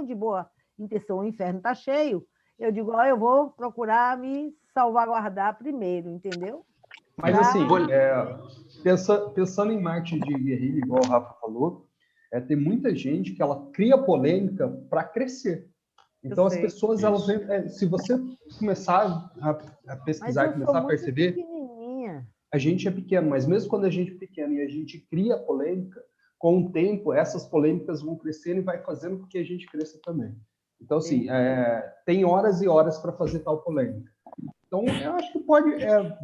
de boa intenção, o inferno está cheio, eu digo, ó, eu vou procurar me salvaguardar primeiro, entendeu? Mas assim, pensando em marketing de guerrilha, igual o Rafa falou, tem muita gente que ela cria polêmica para crescer. Então as pessoas, elas, se você começar a pesquisar e começar a perceber, a gente é pequeno, mas mesmo quando a gente é pequeno e a gente cria polêmica, com o tempo essas polêmicas vão crescendo e vai fazendo com que a gente cresça também. Então assim, tem horas e horas para fazer tal polêmica. Então eu acho que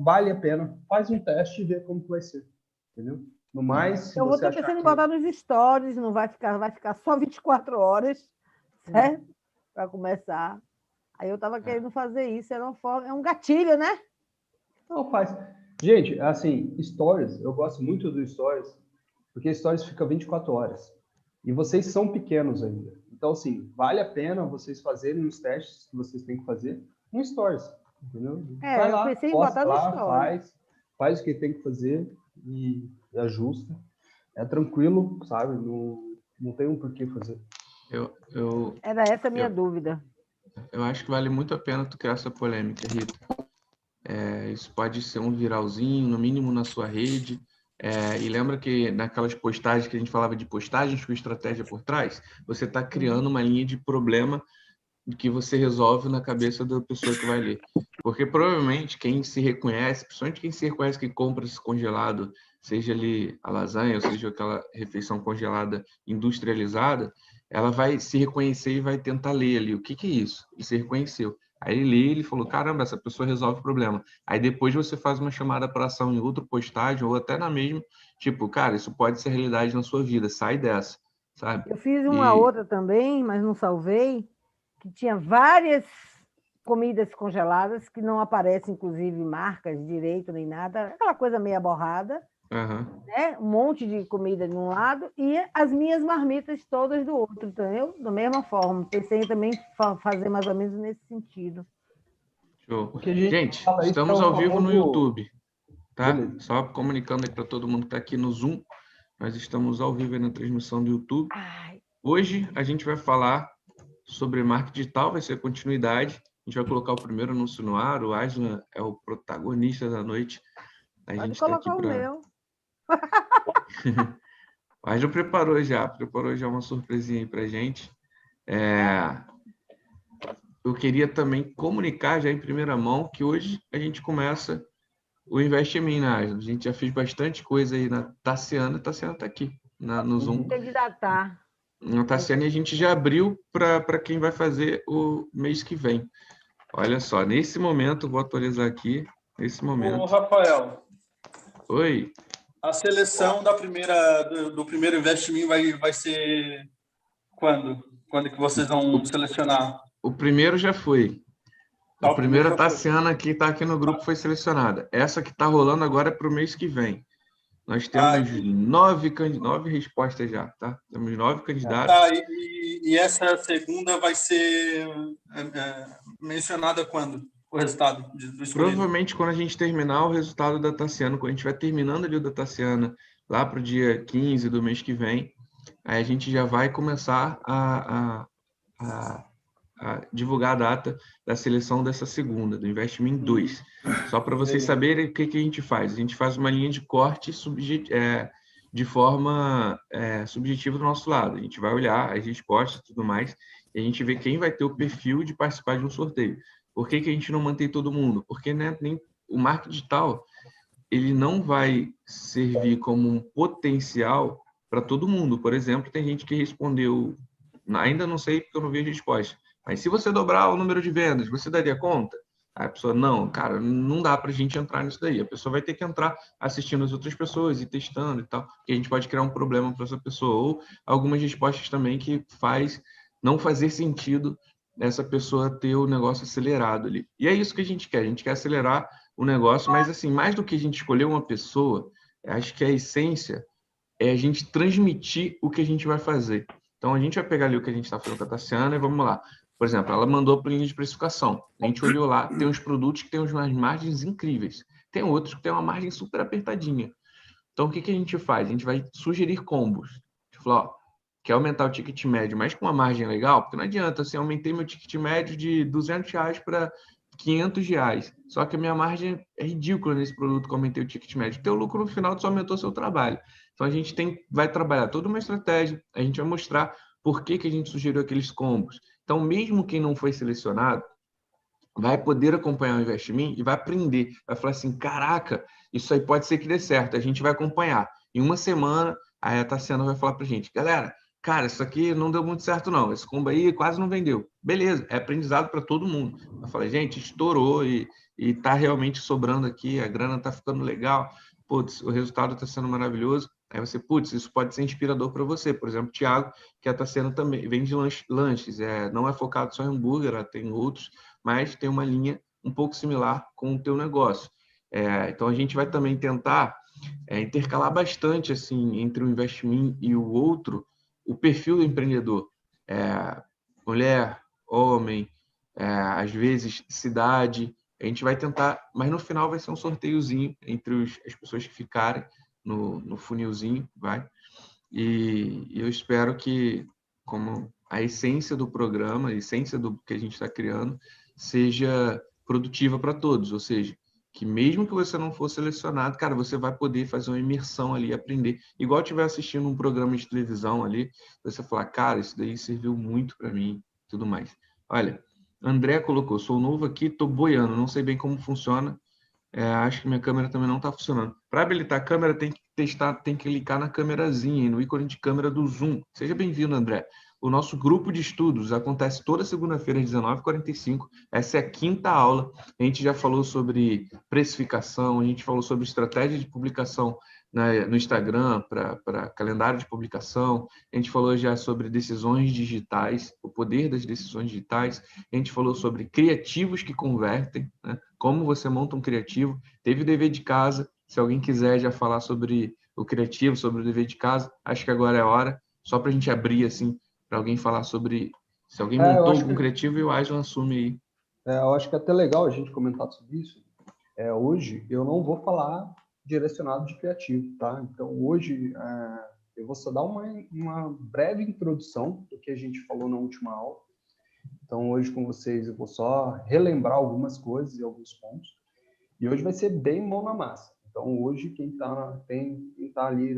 vale a pena, faz um teste e vê como vai ser, entendeu? No mais, se eu vou você estar pensando em botar nos stories, não vai ficar só 24 horas, certo? Para começar. Aí eu estava querendo fazer isso, era uma forma, é um gatilho, né? Não, faz. Gente, assim, stories, eu gosto muito do stories, porque stories fica 24 horas. E vocês são pequenos ainda. Então, assim, vale a pena vocês fazerem os testes que vocês têm que fazer no stories, entendeu? Vai lá, eu pensei em posta botar no lá, stories. faz o que tem que fazer e ajusta. É tranquilo, sabe? Não tem um porquê fazer. Era essa a minha dúvida. Eu acho que vale muito a pena tu criar essa polêmica, Rita. Isso pode ser um viralzinho, no mínimo na sua rede. E lembra que naquelas postagens que a gente falava de postagens com estratégia por trás, você está criando uma linha de problema que você resolve na cabeça da pessoa que vai ler. Porque provavelmente quem se reconhece, principalmente quem se reconhece que compra esse congelado, seja ali a lasanha, ou seja aquela refeição congelada industrializada, ela vai se reconhecer e vai tentar ler ali, o que é isso? E se reconheceu. Aí ele lê, ele falou, caramba, essa pessoa resolve o problema. Aí depois você faz uma chamada para ação em outra postagem, ou até na mesma, tipo, cara, isso pode ser realidade na sua vida, sai dessa, sabe? Eu fiz uma outra também, mas não salvei, que tinha várias comidas congeladas, que não aparecem, inclusive, marcas direito nem nada, aquela coisa meio borrada, né? Um monte de comida de um lado e as minhas marmitas todas do outro, entendeu? Da mesma forma. Pensei também fazer mais ou menos nesse sentido. Show. Gente, estamos ao vivo no YouTube, tá? Só comunicando aí para todo mundo que está aqui no Zoom, nós estamos ao vivo aí na transmissão do YouTube. Hoje a gente vai falar sobre marketing digital, vai ser continuidade. A gente vai colocar o primeiro anúncio no ar, o Aslan é o protagonista da noite. A gente está aqui para... meu. O Aslan preparou já uma surpresinha aí para a gente. Eu queria também comunicar já em primeira mão que hoje a gente começa o Investe em Mim, né, Aslan? A gente já fez bastante coisa aí na Tassiana. A Tassiana está aqui no Zoom. Candidatar. Na Tassiana, a gente já abriu para quem vai fazer o mês que vem. Olha só, nesse momento, vou atualizar aqui, nesse momento. Ô, Rafael. Oi. A seleção do primeiro Investe em Mim vai ser quando? Quando que vocês vão selecionar? O primeiro já foi. A primeira Tassiana que está aqui no grupo foi selecionada. Essa que está rolando agora é para o mês que vem. Nós temos 9 respostas já, tá? Temos 9 candidatos. Tá, e essa segunda vai ser mencionada quando? O resultado do escolhido? Provavelmente quando a gente terminar o resultado da Tassiana, quando a gente vai terminando ali o da Tassiana, lá para o dia 15 do mês que vem, aí a gente já vai começar a divulgar a data da seleção dessa segunda, do Investe em Mim 2. Só para vocês saberem o que a gente faz. A gente faz uma linha de corte de forma subjetiva do nosso lado. A gente vai olhar as respostas e tudo mais, e a gente vê quem vai ter o perfil de participar de um sorteio. Por que a gente não mantém todo mundo? Porque nem o marketing digital ele não vai servir como um potencial para todo mundo. Por exemplo, tem gente que respondeu, ainda não sei porque eu não vi a resposta, mas se você dobrar o número de vendas, você daria conta? Aí a pessoa, não, cara, não dá para a gente entrar nisso daí. A pessoa vai ter que entrar assistindo as outras pessoas e testando e tal, que a gente pode criar um problema para essa pessoa. Ou algumas respostas também que não fazer sentido essa pessoa ter o negócio acelerado ali. E é isso que a gente quer acelerar o negócio, mas assim, mais do que a gente escolher uma pessoa, acho que a essência é a gente transmitir o que a gente vai fazer. Então, a gente vai pegar ali o que a gente está fazendo com a Tassiana e vamos lá. Por exemplo, ela mandou a planilha de precificação. A gente olhou lá, tem uns produtos que têm umas margens incríveis. Tem outros que têm uma margem super apertadinha. Então, o que a gente faz? A gente vai sugerir combos. A gente fala, ó, quer aumentar o ticket médio, mas com uma margem legal, porque não adianta, assim, aumentei meu ticket médio de R$ 200 para R$ 500, só que a minha margem é ridícula nesse produto que eu aumentei o ticket médio. Teu lucro no final só aumentou seu trabalho. Então a gente vai trabalhar toda uma estratégia, a gente vai mostrar por que a gente sugeriu aqueles combos. Então, mesmo quem não foi selecionado, vai poder acompanhar o investimento e vai aprender. Vai falar assim, caraca, isso aí pode ser que dê certo. A gente vai acompanhar. Em uma semana, aí a Tassiana vai falar para a gente, galera, cara, isso aqui não deu muito certo não. Esse combo aí quase não vendeu. Beleza, é aprendizado para todo mundo. Eu falei, gente, estourou e está realmente sobrando aqui, a grana está ficando legal. Putz, o resultado está sendo maravilhoso. Aí você, putz, isso pode ser inspirador para você. Por exemplo, o Thiago, que está sendo também, vende lanches, não é focado só em hambúrguer, tem outros, mas tem uma linha um pouco similar com o teu negócio. Então, a gente vai também tentar intercalar bastante assim, entre um investimento e o outro, o perfil do empreendedor. Mulher, homem, às vezes cidade. A gente vai tentar, mas no final vai ser um sorteiozinho entre as pessoas que ficarem no funilzinho, vai. E eu espero que, como a essência do programa, a essência do que a gente está criando, seja produtiva para todos, ou seja, que mesmo que você não for selecionado, cara, você vai poder fazer uma imersão ali, aprender. Igual estiver assistindo um programa de televisão ali, você falar, cara, isso daí serviu muito para mim, tudo mais. Olha, André colocou, sou novo aqui, estou boiando, não sei bem como funciona, acho que minha câmera também não está funcionando. Para habilitar a câmera, tem que testar, tem que clicar na câmerazinha, no ícone de câmera do Zoom. Seja bem-vindo, André. O nosso grupo de estudos acontece toda segunda-feira às 19h45. Essa é a 5ª aula. A gente já falou sobre precificação, a gente falou sobre estratégia de publicação no Instagram para calendário de publicação. A gente falou já sobre decisões digitais, o poder das decisões digitais. A gente falou sobre criativos que convertem, né? Como você monta um criativo. Teve o dever de casa. Se alguém quiser já falar sobre o criativo, sobre o dever de casa, acho que agora é a hora, só para a gente abrir assim, para alguém falar sobre se alguém montou algum criativo e o Aislan assume aí. Eu acho que é até legal a gente comentar sobre isso. Hoje eu não vou falar direcionado de criativo, tá? Então hoje eu vou só dar uma breve introdução do que a gente falou na última aula. Então hoje com vocês eu vou só relembrar algumas coisas e alguns pontos. E hoje vai ser bem mão na massa. Então hoje quem tá ali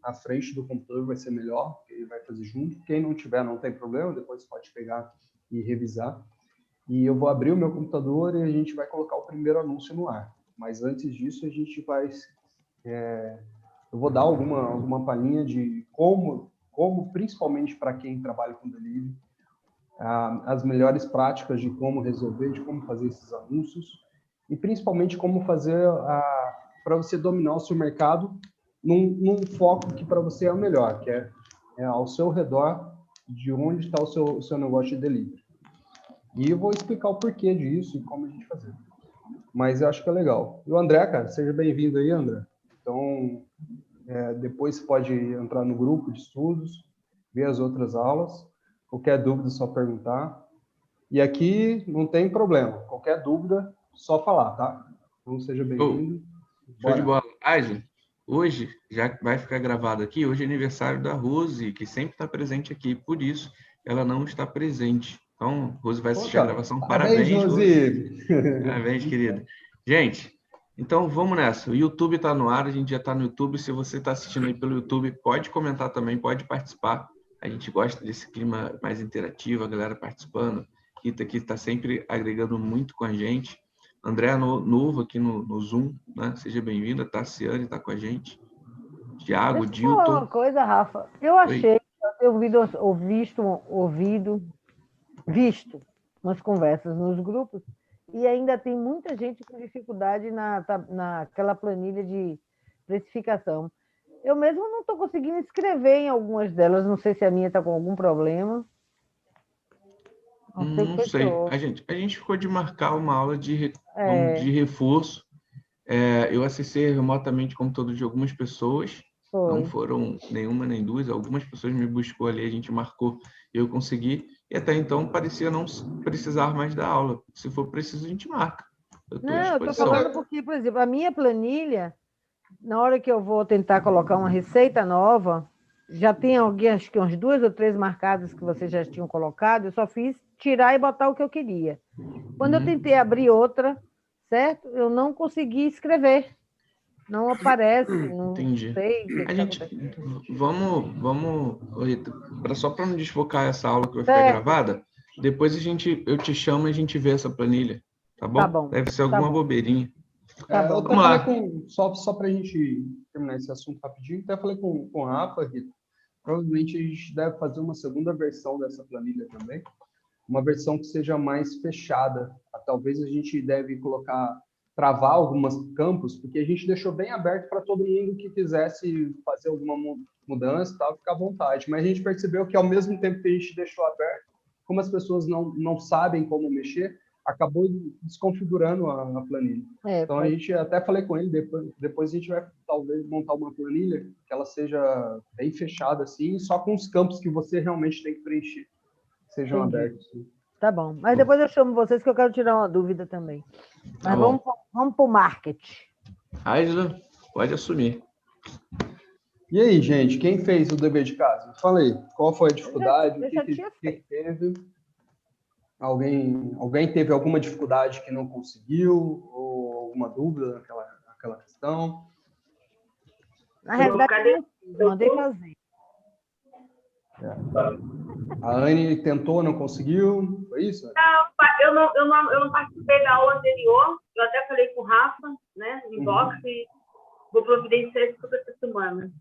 à frente do computador vai ser melhor, ele vai fazer junto. Quem não tiver, não tem problema, depois pode pegar e revisar. E eu vou abrir o meu computador e a gente vai colocar o primeiro anúncio no ar. Mas antes disso, a gente vai... eu vou dar alguma palhinha de como principalmente para quem trabalha com delivery, as melhores práticas de como resolver, de como fazer esses anúncios e principalmente como fazer para você dominar o seu mercado num foco que para você é o melhor, que é ao seu redor de onde está o seu negócio de delivery. E eu vou explicar o porquê disso e como a gente fazer. Mas eu acho que é legal. E o André, cara, seja bem-vindo aí, André. Então, depois você pode entrar no grupo de estudos, ver as outras aulas. Qualquer dúvida, é só perguntar. E aqui não tem problema. Qualquer dúvida, só falar, tá? Então, seja bem-vindo. Show de bola. Aislan, hoje, já vai ficar gravado aqui, hoje é aniversário da Rose, que sempre está presente aqui. Por isso, ela não está presente. Então, Rose vai assistir a gravação. Parabéns, Rose. Parabéns, querida. Gente, então vamos nessa. O YouTube está no ar, a gente já está no YouTube. Se você está assistindo aí pelo YouTube, pode comentar também, pode participar. A gente gosta desse clima mais interativo, a galera participando. Rita aqui está sempre agregando muito com a gente. André novo aqui no Zoom, né? Seja bem-vinda. Tassiane está com a gente. Tiago, Deixa eu falar uma coisa, Rafa. Eu achei que eu visto umas conversas nos grupos e ainda tem muita gente com dificuldade naquela planilha de precificação. Eu mesmo não estou conseguindo escrever em algumas delas, não sei se a minha está com algum problema. Não sei. A gente ficou de marcar uma aula de reforço. Eu acessei remotamente o computador de algumas pessoas. Não foram nenhuma nem duas. Algumas pessoas me buscou ali, a gente marcou e eu consegui. E até então parecia não precisar mais da aula. Se for preciso, a gente marca. Eu estou falando porque, por exemplo, a minha planilha, na hora que eu vou tentar colocar uma receita nova, já tem alguém, acho que umas 2 ou 3 marcadas que vocês já tinham colocado, eu só fiz tirar e botar o que eu queria. Quando eu tentei abrir outra, certo? Eu não consegui escrever. Não aparece, não Entendi. sei o que A está gente, acontecendo. vamos, Rita, só para não desfocar essa aula que vai ficar Certo. gravada, depois eu te chamo e a gente vê essa planilha, tá bom? Tá bom. Deve ser alguma bobeirinha. Tá bom. Eu até falei só para a gente terminar esse assunto rapidinho, até falei com o Rafa, Rita, provavelmente a gente deve fazer uma segunda versão dessa planilha também, uma versão que seja mais fechada. Talvez a gente deve travar alguns campos, porque a gente deixou bem aberto para todo mundo que quisesse fazer alguma mudança e tal, ficar à vontade. Mas a gente percebeu que, ao mesmo tempo que a gente deixou aberto, como as pessoas não sabem como mexer, acabou desconfigurando a planilha. Então, a gente até falei com ele, depois a gente vai talvez montar uma planilha que ela seja bem fechada, assim, só com os campos que você realmente tem que preencher, sejam abertos. Sim. Tá bom. Mas depois eu chamo vocês que eu quero tirar uma dúvida também. Mas vamos para o marketing. Aisla, pode assumir. E aí, gente, quem fez o dever de casa? Fala aí, qual foi a dificuldade? Eu já tinha feito. Teve? Alguém teve alguma dificuldade que não conseguiu? Ou alguma dúvida naquela questão? Na realidade, eu mandei fazer. A Anne tentou, não conseguiu? Foi isso? Não, eu não participei da aula anterior. Eu até falei com o Rafa, né, no inbox, e vou providenciar isso para essa semana.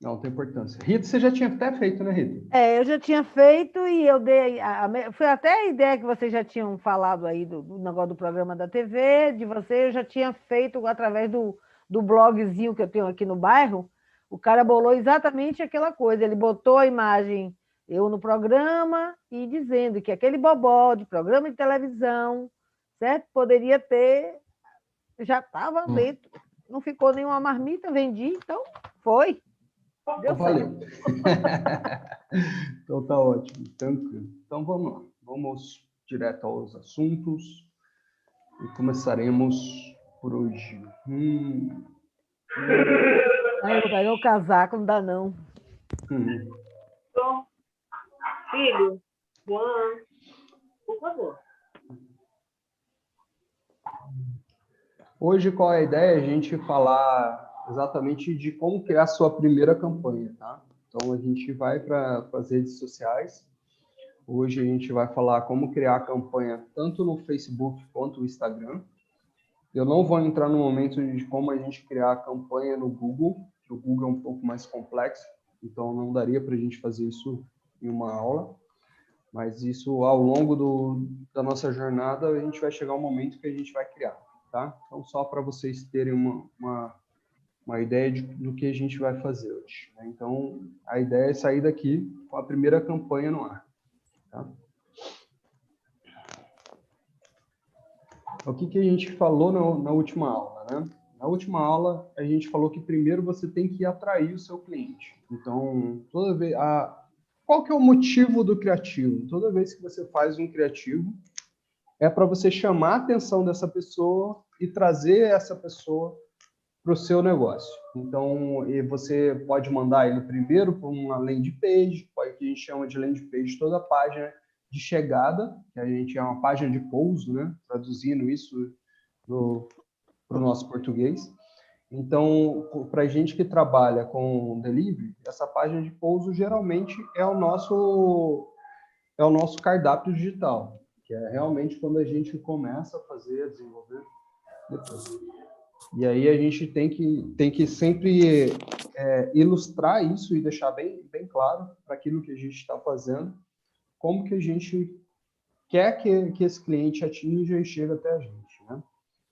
Não tem importância. Rita, você já tinha até feito, né, Rita? Eu já tinha feito e eu dei... Foi até a ideia que vocês já tinham falado aí do negócio do programa da TV, de você, eu já tinha feito através do blogzinho que eu tenho aqui no bairro. O cara bolou exatamente aquela coisa. Ele botou a imagem, eu no programa, e dizendo que aquele bobó de programa de televisão, certo? Poderia ter... Já estava dentro. Não ficou nenhuma marmita, vendi, então foi. Deu Valeu. Então tá ótimo, tranquilo. Então vamos lá, vamos direto aos assuntos e começaremos por hoje. Aí eu vou pegar o casaco, não dá não. Filho, Juan, por favor. Hoje, qual é a ideia? A gente falar exatamente de como criar a sua primeira campanha, tá? Então, a gente vai para as redes sociais. Hoje, a gente vai falar como criar a campanha tanto no Facebook quanto no Instagram. Eu não vou entrar no momento de como a gente criar a campanha no Google, que o Google é um pouco mais complexo, então não daria para a gente fazer isso em uma aula. Mas isso, ao longo da nossa jornada, a gente vai chegar um momento que a gente vai criar. Tá? Então, só para vocês terem uma ideia do que a gente vai fazer hoje. Né? Então, a ideia é sair daqui com a primeira campanha no ar. Tá? O que a gente falou na última aula? Né? Na última aula, a gente falou que primeiro você tem que atrair o seu cliente. Então, qual que é o motivo do criativo? Toda vez que você faz um criativo, é para você chamar a atenção dessa pessoa e trazer essa pessoa para o seu negócio. Então, você pode mandar ele primeiro para uma landing page, que a gente chama de landing page toda a página de chegada, que a gente é uma página de pouso, né? Traduzindo isso para o nosso português. Então, para a gente que trabalha com delivery, essa página de pouso geralmente é o nosso cardápio digital, que é realmente quando a gente começa a desenvolver depois. E aí a gente tem que sempre ilustrar isso e deixar bem claro para aquilo que a gente está fazendo, como que a gente quer que esse cliente atinja e chegue até a gente, né?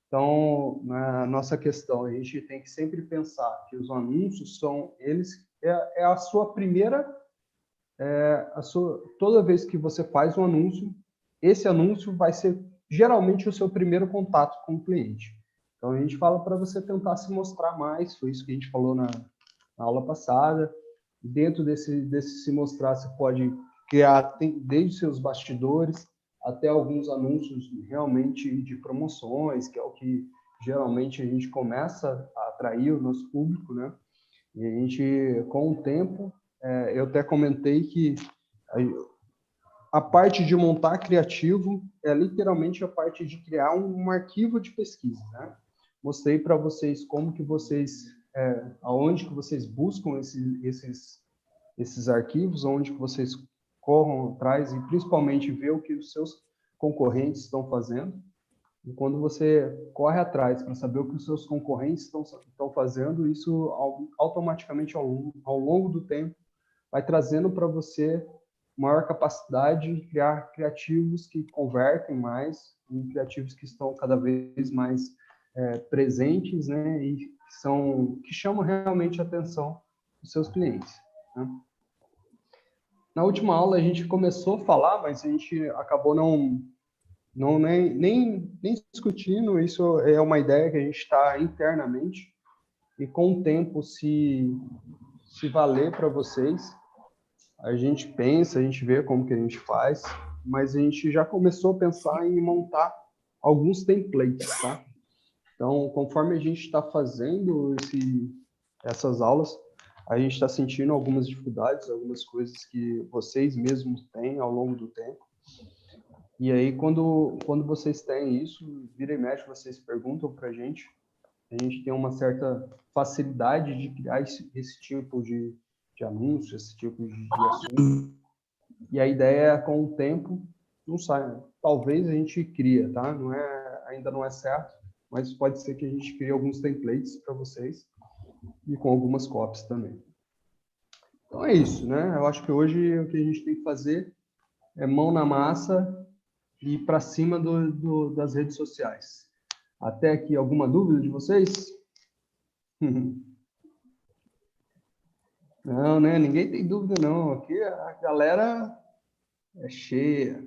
Então, na nossa questão, a gente tem que sempre pensar que os anúncios é a sua primeira... toda vez que você faz um anúncio, esse anúncio vai ser geralmente o seu primeiro contato com o cliente. Então, a gente fala para você tentar se mostrar mais, foi isso que a gente falou na aula passada. Dentro desse se mostrar, você pode criar desde seus bastidores até alguns anúncios realmente de promoções, que é o que geralmente a gente começa a atrair o nosso público, né? E a gente, com o tempo, eu até comentei que a parte de montar criativo é literalmente a parte de criar um arquivo de pesquisa, né? Mostrei para vocês como que vocês, aonde que vocês buscam esses arquivos, onde que vocês corram atrás e principalmente ver o que os seus concorrentes estão fazendo. E quando você corre atrás para saber o que os seus concorrentes estão fazendo, isso automaticamente ao longo do tempo vai trazendo para você maior capacidade de criar criativos que convertem mais, e criativos que estão cada vez mais presentes, né, e que chamam realmente a atenção dos seus clientes, né? Na última aula a gente começou a falar, mas a gente acabou nem discutindo. Isso é uma ideia que a gente está internamente, e com o tempo, se valer para vocês, a gente pensa, a gente vê como que a gente faz, mas a gente já começou a pensar em montar alguns templates, tá? Então, conforme a gente está fazendo essas aulas, a gente está sentindo algumas dificuldades, algumas coisas que vocês mesmos têm ao longo do tempo. E aí, quando vocês têm isso, vira e mexe, vocês perguntam para a gente tem uma certa facilidade de criar esse tipo de anúncio, esse tipo de assunto. E a ideia é, com o tempo, não sai. Talvez a gente cria, tá? Ainda não é certo, mas pode ser que a gente crie alguns templates para vocês e com algumas copies também. Então é isso, né? Eu acho que hoje o que a gente tem que fazer é mão na massa e para cima das redes sociais. Até aqui, alguma dúvida de vocês? Não, né? Ninguém tem dúvida, não. Aqui a galera é cheia.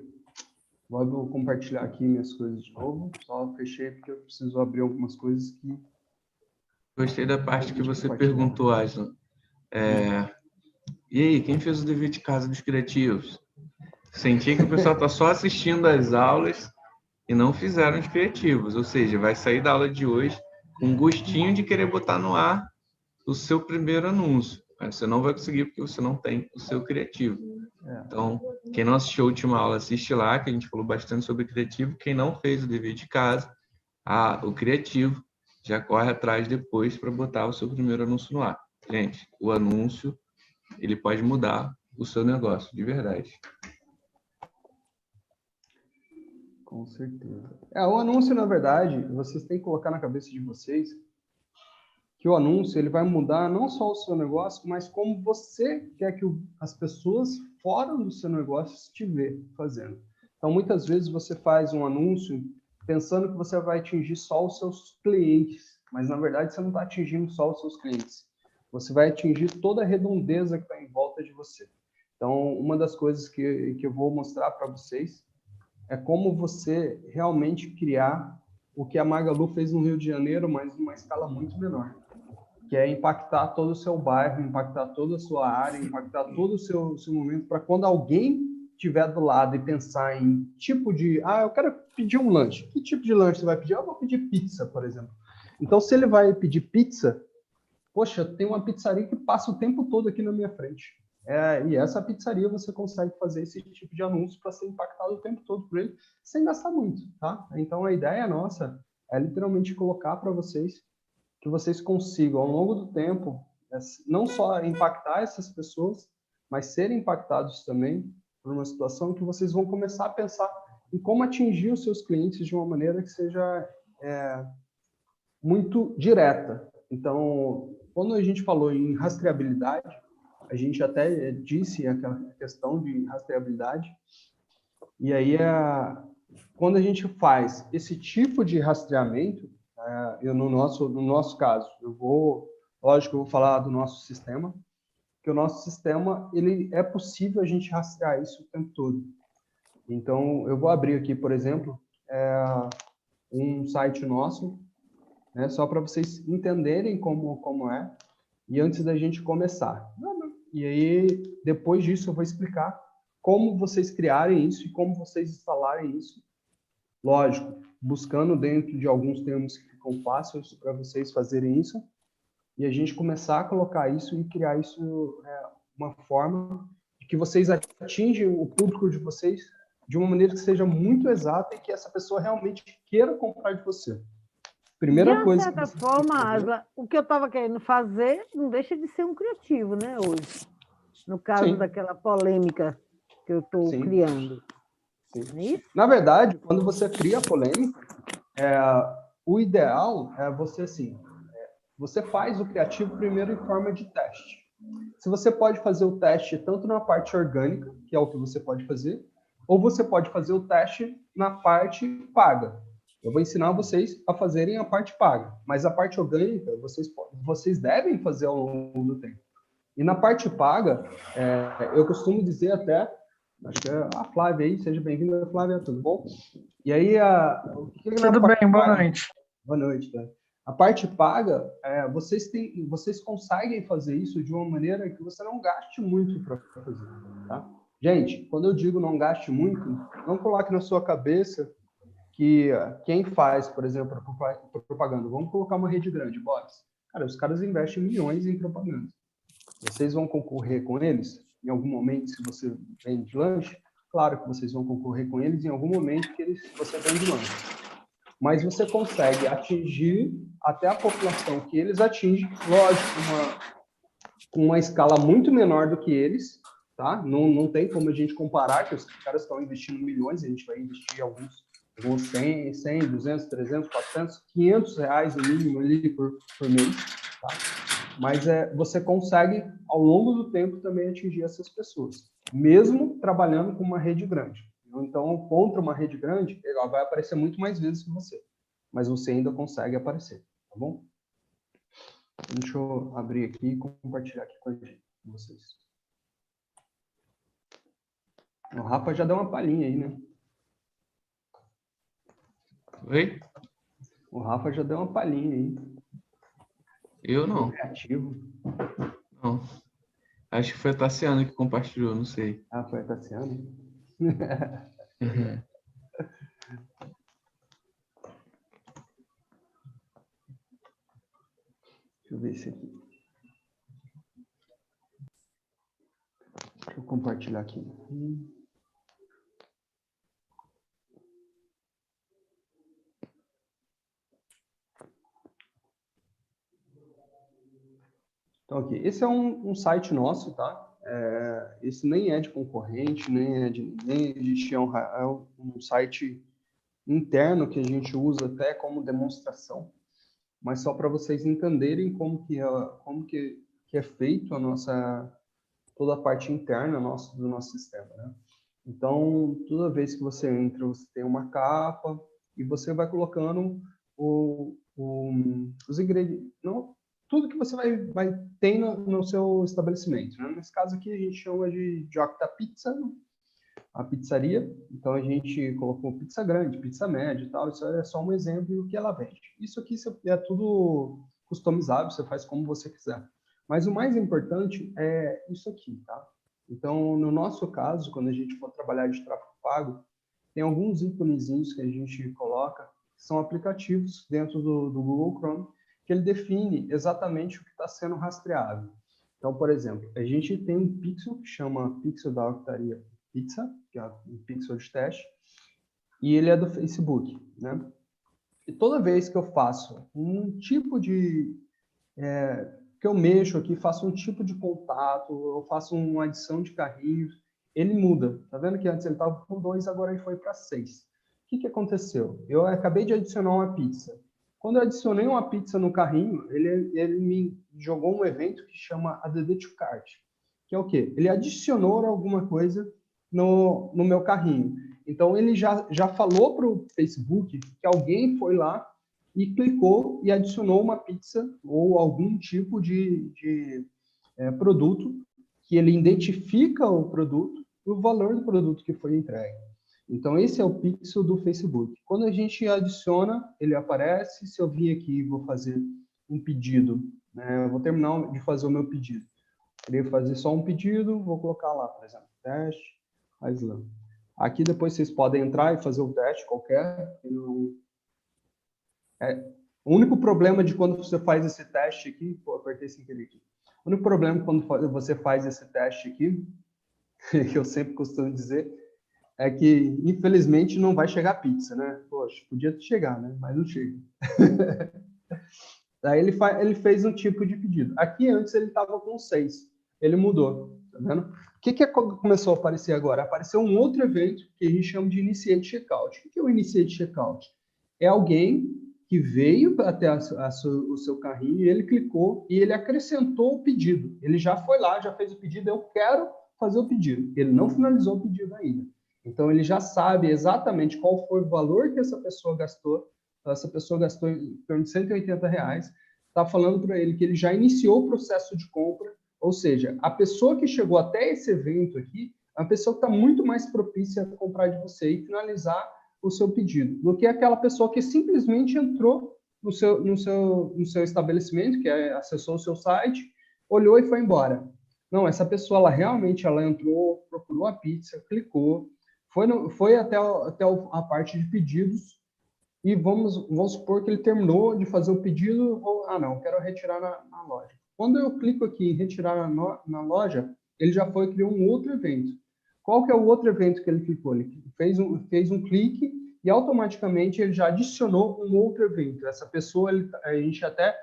Vou compartilhar aqui minhas coisas de novo. Só fechei porque eu preciso abrir algumas coisas que... Gostei da parte que você perguntou, Aslan. E aí, quem fez o dever de casa dos criativos? Senti que o pessoal está só assistindo às aulas e não fizeram os criativos. Ou seja, vai sair da aula de hoje com um gostinho de querer botar no ar o seu primeiro anúncio. Mas você não vai conseguir porque você não tem o seu criativo. Então, quem não assistiu a última aula, assiste lá, que a gente falou bastante sobre criativo. Quem não fez o dever de casa, o criativo, já corre atrás depois para botar o seu primeiro anúncio no ar. Gente, o anúncio, ele pode mudar o seu negócio, de verdade. Com certeza. O anúncio, na verdade, vocês têm que colocar na cabeça de vocês que o anúncio ele vai mudar não só o seu negócio, mas como você quer que as pessoas fora do seu negócio estiverem fazendo. Então, muitas vezes você faz um anúncio pensando que você vai atingir só os seus clientes, mas, na verdade, você não está atingindo só os seus clientes. Você vai atingir toda a redondeza que está em volta de você. Então, uma das coisas que eu vou mostrar para vocês é como você realmente criar o que a Magalu fez no Rio de Janeiro, mas numa escala muito menor, que é impactar todo o seu bairro, impactar toda a sua área, impactar todo o seu momento, para quando alguém estiver do lado e pensar em tipo de... eu quero pedir um lanche. Que tipo de lanche você vai pedir? Eu vou pedir pizza, por exemplo. Então, se ele vai pedir pizza, poxa, tem uma pizzaria que passa o tempo todo aqui na minha frente. E essa pizzaria você consegue fazer esse tipo de anúncio para ser impactado o tempo todo por ele, sem gastar muito, tá? Então, a ideia nossa é literalmente colocar para vocês que vocês consigam, ao longo do tempo, não só impactar essas pessoas, mas serem impactados também por uma situação que vocês vão começar a pensar em como atingir os seus clientes de uma maneira que seja muito direta. Então, quando a gente falou em rastreabilidade, a gente até disse aquela questão de rastreabilidade, e aí quando a gente faz esse tipo de rastreamento, no nosso caso, lógico, eu vou falar do nosso sistema, que o nosso sistema, ele é possível a gente rastrear isso o tempo todo. Então, eu vou abrir aqui, por exemplo, um site nosso, né, só para vocês entenderem como é, e antes da gente começar. E aí, depois disso, eu vou explicar como vocês criarem isso e como vocês instalarem isso. Lógico, buscando dentro de alguns termos que ficam fáceis para vocês fazerem isso, e a gente começar a colocar isso e criar isso uma forma de que vocês atingem o público de vocês de uma maneira que seja muito exata e que essa pessoa realmente queira comprar de você. Primeira coisa. De certa forma, Asla, o que eu estava querendo fazer não deixa de ser um criativo, né, hoje. No caso daquela polêmica que eu estou criando. Sim. Isso? Na verdade, quando você cria a polêmica, o ideal é você, assim, você faz o criativo primeiro em forma de teste. Se você pode fazer o teste tanto na parte orgânica, que é o que você pode fazer, ou você pode fazer o teste na parte paga. Eu vou ensinar vocês a fazerem a parte paga, mas a parte orgânica vocês devem fazer ao longo do tempo. E na parte paga, eu costumo dizer até, acho que é a Flávia aí, seja bem-vinda, Flávia, tudo bom? E aí, tudo bem, boa noite. Boa noite, tá? A parte paga, vocês conseguem fazer isso de uma maneira que você não gaste muito para fazer, tá? Gente, quando eu digo não gaste muito, não coloque na sua cabeça que quem faz, por exemplo, a propaganda, vamos colocar uma rede grande, bora. Cara, os caras investem milhões em propaganda. Vocês vão concorrer com eles em algum momento, se você vende lanche? Claro que vocês vão concorrer com eles em algum momento que você vende lanche. Mas você consegue atingir até a população que eles atingem, lógico, com uma escala muito menor do que eles, tá? Não tem como a gente comparar, que os caras estão investindo milhões, a gente vai investir alguns 100, 200, 300, 400, 500 reais no mínimo ali por mês, tá? Mas você consegue, ao longo do tempo, também atingir essas pessoas, mesmo trabalhando com uma rede grande. Então, contra uma rede grande, ela vai aparecer muito mais vezes que você, mas você ainda consegue aparecer, tá bom? Deixa eu abrir aqui e compartilhar aqui com vocês. O Rafa já deu uma palhinha aí, né? Oi? O Rafa já deu uma palhinha aí. Eu não. Criativo. Não. Acho que foi a Tassiana que compartilhou, não sei. Ah, foi a Tassiana? Uhum. Deixa eu ver esse aqui. Deixa eu compartilhar aqui. Então, aqui. Esse é um site nosso, tá? Esse nem é de concorrente, nem é de ninguém. A gente é um site interno que a gente usa até como demonstração, mas só para vocês entenderem como que é feito toda a parte interna do nosso sistema, né? Então, toda vez que você entra, você tem uma capa e você vai colocando os ingredientes, tudo que você vai ter no seu estabelecimento, né? Nesse caso aqui, a gente chama de Octa Pizza, a pizzaria. Então, a gente colocou pizza grande, pizza média e tal. Isso é só um exemplo do que ela vende. Isso aqui é tudo customizável, você faz como você quiser. Mas o mais importante é isso aqui, tá? Então, no nosso caso, quando a gente for trabalhar de tráfego pago, tem alguns íconezinhos que a gente coloca, que são aplicativos dentro do Google Chrome, que ele define exatamente o que está sendo rastreável. Então, por exemplo, a gente tem um pixel que chama Pixel da Octaria Pizza, que é um pixel de teste, e ele é do Facebook, né? E toda vez que eu faço um tipo de... que eu mexo aqui, faço um tipo de contato, eu faço uma adição de carrinhos, ele muda. Tá vendo que antes ele estava com 2, agora ele foi para 6. O que aconteceu? Eu acabei de adicionar uma pizza. Quando eu adicionei uma pizza no carrinho, ele me jogou um evento que chama Add to Cart, que é o quê? Ele adicionou alguma coisa no meu carrinho. Então, ele já falou para o Facebook que alguém foi lá e clicou e adicionou uma pizza ou algum tipo de produto, que ele identifica o produto e o valor do produto que foi entregue. Então, esse é o pixel do Facebook. Quando a gente adiciona, ele aparece. Se eu vir aqui e vou fazer um pedido, né, eu vou terminar de fazer o meu pedido. Queria fazer só um pedido, vou colocar lá, por exemplo, teste, Islam. Aqui depois vocês podem entrar e fazer um teste qualquer. O único problema de quando você faz esse teste aqui, apertei sem querer aqui. O único problema quando você faz esse teste aqui, que eu sempre costumo dizer, é que, infelizmente, não vai chegar pizza, né? Poxa, podia chegar, né? Mas não chega. Daí ele fez um tipo de pedido. Aqui, antes, ele estava com 6. Ele mudou, tá vendo? O que começou a aparecer agora? Apareceu um outro evento que a gente chama de Initiate Checkout. O que é o Initiate Checkout? É alguém que veio até o seu carrinho e ele clicou e ele acrescentou o pedido. Ele já foi lá, já fez o pedido, eu quero fazer o pedido. Ele não finalizou o pedido ainda. Então, ele já sabe exatamente qual foi o valor que essa pessoa gastou. Essa pessoa gastou em torno de R$180. Está falando para ele que ele já iniciou o processo de compra. Ou seja, a pessoa que chegou até esse evento aqui é uma pessoa que está muito mais propícia a comprar de você e finalizar o seu pedido, do que aquela pessoa que simplesmente entrou no seu estabelecimento, que acessou o seu site, olhou e foi embora. Não, essa pessoa, ela entrou, procurou a pizza, clicou, foi até a parte de pedidos e vamos supor que ele terminou de fazer o pedido ou, não, quero retirar na loja. Quando eu clico aqui em retirar na loja, ele já criou um outro evento. Qual que é o outro evento que ele clicou? Ele fez um clique e automaticamente ele já adicionou um outro evento. Essa pessoa, a gente até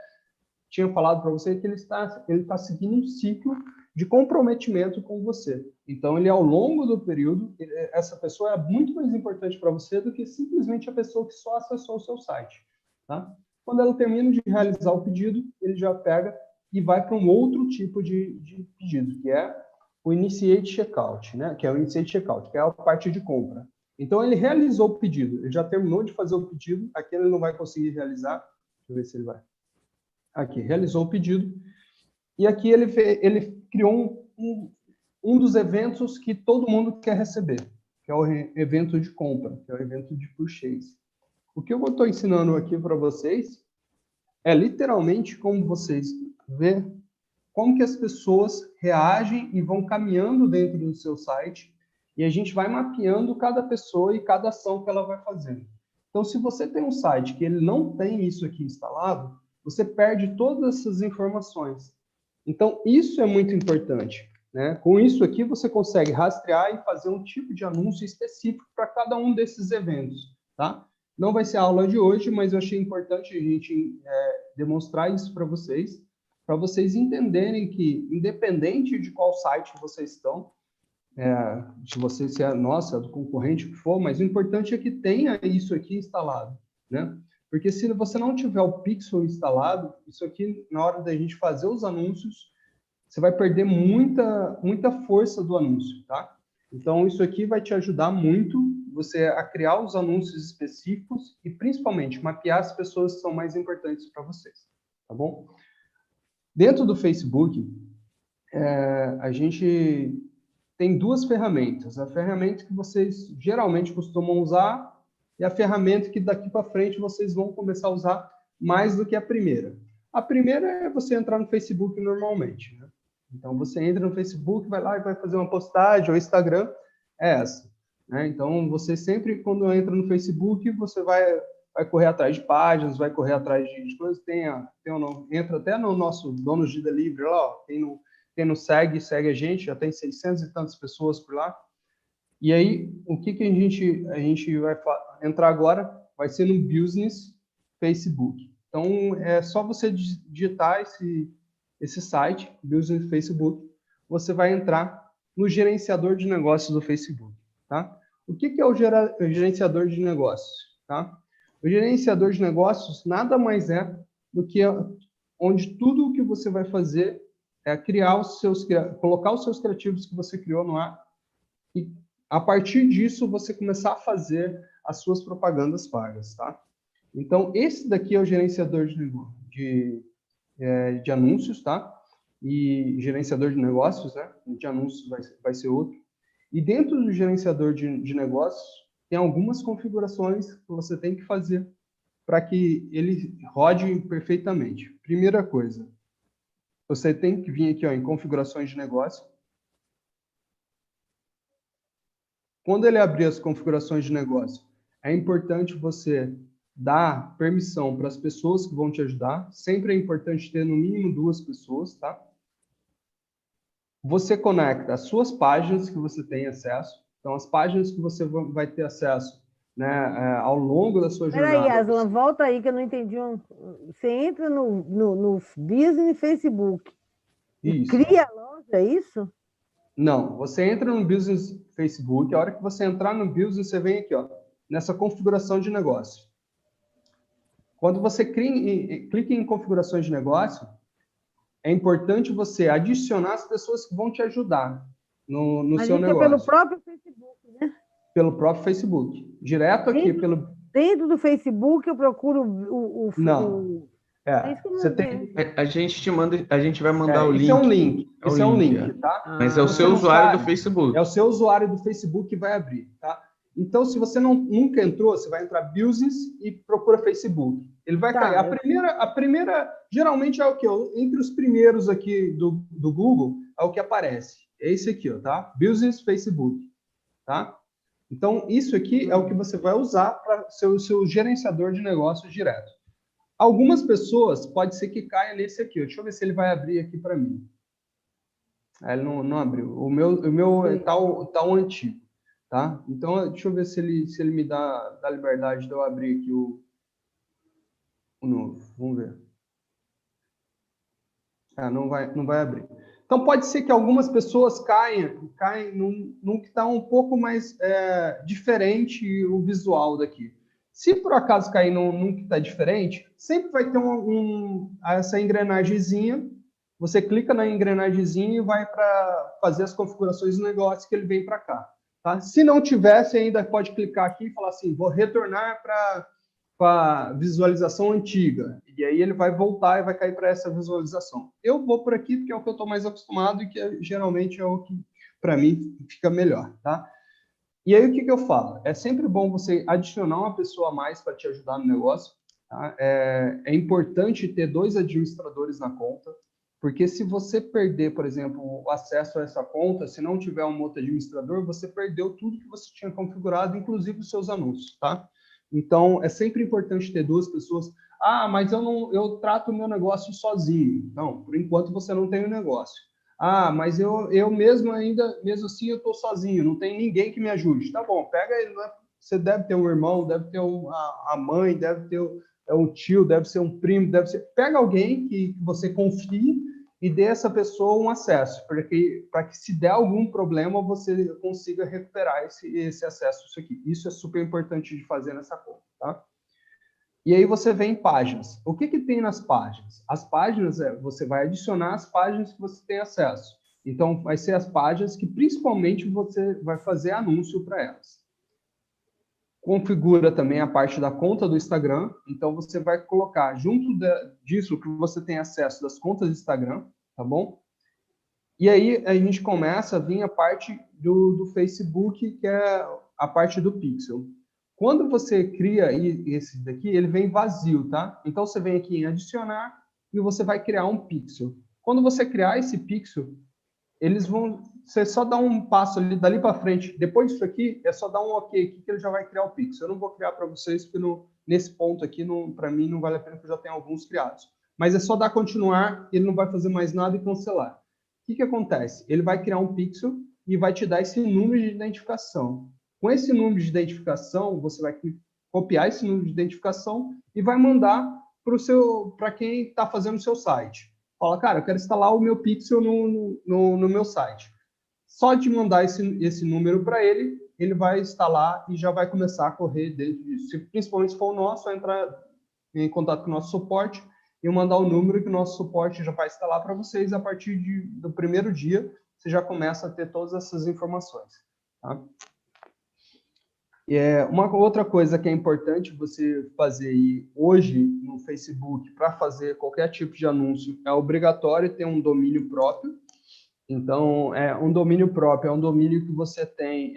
tinha falado para você que ele está seguindo um ciclo de comprometimento com você. Então, ele ao longo do período, essa pessoa é muito mais importante para você do que simplesmente a pessoa que só acessou o seu site. Tá? Quando ela termina de realizar o pedido, ele já pega e vai para um outro tipo de pedido, que é o Initiate Checkout, né? Que é o Initiate Checkout, que é a parte de compra. Então, ele realizou o pedido, ele já terminou de fazer o pedido, aqui ele não vai conseguir realizar, deixa eu ver se ele vai. Aqui, realizou o pedido, e aqui ele criou um dos eventos que todo mundo quer receber, que é o evento de compra, que é o evento de purchase. O que eu estou ensinando aqui para vocês é literalmente como vocês vê como que as pessoas reagem e vão caminhando dentro do seu site e a gente vai mapeando cada pessoa e cada ação que ela vai fazendo. Então, se você tem um site que ele não tem isso aqui instalado, você perde todas essas informações. Então, isso é muito importante, né? Com isso aqui, você consegue rastrear e fazer um tipo de anúncio específico para cada um desses eventos, tá? Não vai ser a aula de hoje, mas eu achei importante a gente demonstrar isso para vocês entenderem que, independente de qual site vocês estão, se é nossa, do concorrente, o que for, mas o importante é que tenha isso aqui instalado, né? Porque se você não tiver o Pixel instalado, isso aqui, na hora da gente fazer os anúncios, você vai perder muita força do anúncio, tá? Então, isso aqui vai te ajudar muito você a criar os anúncios específicos e, principalmente, mapear as pessoas que são mais importantes para vocês, tá bom? Dentro do Facebook, a gente tem duas ferramentas. A ferramenta que vocês geralmente costumam usar e a ferramenta que daqui para frente vocês vão começar a usar mais do que a primeira. A primeira é você entrar no Facebook normalmente, né? Então, você entra no Facebook, vai lá e vai fazer uma postagem, ou Instagram, é essa, né? Então, você sempre, quando entra no Facebook, você vai correr atrás de páginas, vai correr atrás de coisas, entra até no nosso Donos de Delivery lá, ó, quem nos segue a gente, já tem 600 e tantas pessoas por lá. E aí, o que a gente vai entrar agora vai ser no Business Facebook. Então, é só você digitar esse site, Business Facebook, você vai entrar no gerenciador de negócios do Facebook, tá? O que é o gerenciador de negócios, tá? O gerenciador de negócios nada mais é do que onde tudo o que você vai fazer é colocar os seus criativos que você criou no ar e, a partir disso, você começar a fazer as suas propagandas pagas, tá? Então, esse daqui é o gerenciador de anúncios, tá? E gerenciador de negócios, né? De anúncios vai ser outro. E dentro do gerenciador de negócios, tem algumas configurações que você tem que fazer para que ele rode perfeitamente. Primeira coisa, você tem que vir aqui, ó, em configurações de negócio. Quando ele abrir as configurações de negócio, é importante você dar permissão para as pessoas que vão te ajudar. Sempre é importante ter no mínimo 2 pessoas, tá? você conecta as suas páginas que você tem acesso, então as páginas que você vai ter acesso, né, ao longo da sua jornada. Peraí, Aslan, volta aí que eu não entendi. Você entra no business Facebook e cria a loja, é isso? Não, você entra no business Facebook, a hora que você entrar no business, você vem aqui, ó, nessa configuração de negócio. Quando você clica em configurações de negócio, é importante você adicionar as pessoas que vão te ajudar no seu negócio. É pelo próprio Facebook, né? Pelo próprio Facebook. Direto aqui pelo... Dentro do Facebook eu procuro o Não. você tem... A gente te manda, a gente vai mandar o link. Isso é um link. Isso é um link, tá? Mas é o seu usuário do Facebook. É o seu usuário do Facebook que vai abrir, tá? Então, se você nunca entrou, você vai entrar Business e procura Facebook. Ele vai cair. A primeira, geralmente é o quê? Entre os primeiros aqui do Google, é o que aparece. É esse aqui, ó, tá? Business Facebook, tá? Então, isso aqui é o que você vai usar para ser o seu gerenciador de negócios direto. Algumas pessoas, pode ser que caia nesse aqui. Deixa eu ver se ele vai abrir aqui para mim. Ele não abriu. O meu tá o antigo. Tá? Então, deixa eu ver se ele me dá liberdade de eu abrir aqui o novo. Vamos ver. Não vai abrir. Então, pode ser que algumas pessoas caem num que está um pouco mais diferente o visual daqui. Se por acaso cair num que está diferente, sempre vai ter essa engrenagemzinha. Você clica na engrenagemzinha e vai para fazer as configurações do negócio que ele vem para cá. Tá? Se não tivesse, ainda pode clicar aqui e falar assim, vou retornar para a visualização antiga. E aí ele vai voltar e vai cair para essa visualização. Eu vou por aqui porque é o que eu estou mais acostumado e que geralmente é o que, para mim, fica melhor. Tá? E aí o que eu falo? É sempre bom você adicionar uma pessoa a mais para te ajudar no negócio. Tá? É importante ter 2 administradores na conta. Porque se você perder, por exemplo, o acesso a essa conta, se não tiver um outro administrador, você perdeu tudo que você tinha configurado, inclusive os seus anúncios, tá? Então, é sempre importante ter 2 pessoas. Mas eu trato o meu negócio sozinho. Não, por enquanto você não tem um negócio. Mas eu mesmo assim eu estou sozinho, não tem ninguém que me ajude. Tá bom, pega ele, né? Você deve ter um irmão, deve ter a mãe, deve ter um tio, deve ser um primo, pega alguém que você confie e dê a essa pessoa um acesso, para que se der algum problema, você consiga recuperar esse acesso. Isso é super importante de fazer nessa conta, tá? E aí você vem em páginas. O que tem nas páginas? As páginas, você vai adicionar as páginas que você tem acesso. Então, vai ser as páginas que, principalmente, você vai fazer anúncio para elas. Configura também a parte da conta do Instagram. Então, você vai colocar junto disso que você tem acesso das contas do Instagram, tá bom? E aí, a gente começa a vir a parte do Facebook, que é a parte do pixel. Quando você cria esse daqui, ele vem vazio, tá? Então, você vem aqui em adicionar e você vai criar um pixel. Quando você criar esse pixel, você só dá um passo ali, dali para frente. Depois disso aqui, é só dar um OK aqui que ele já vai criar o pixel. Eu não vou criar para vocês, porque nesse ponto aqui, para mim, não vale a pena, porque eu já tenho alguns criados. Mas é só dar continuar, ele não vai fazer mais nada e cancelar. O que acontece? Ele vai criar um pixel e vai te dar esse número de identificação. Com esse número de identificação, você vai copiar esse número de identificação e vai mandar para quem está fazendo o seu site. Fala, cara, eu quero instalar o meu pixel no meu site. Só de mandar esse número para ele, ele vai instalar e já vai começar a correr dentro disso. Principalmente se for o nosso, vai entrar em contato com o nosso suporte e mandar o número que o nosso suporte já vai instalar para vocês. A partir do primeiro dia, você já começa a ter todas essas informações. Tá? Uma outra coisa que é importante você fazer aí hoje no Facebook para fazer qualquer tipo de anúncio, é obrigatório ter um domínio próprio. Então, um domínio próprio é um domínio que você tem,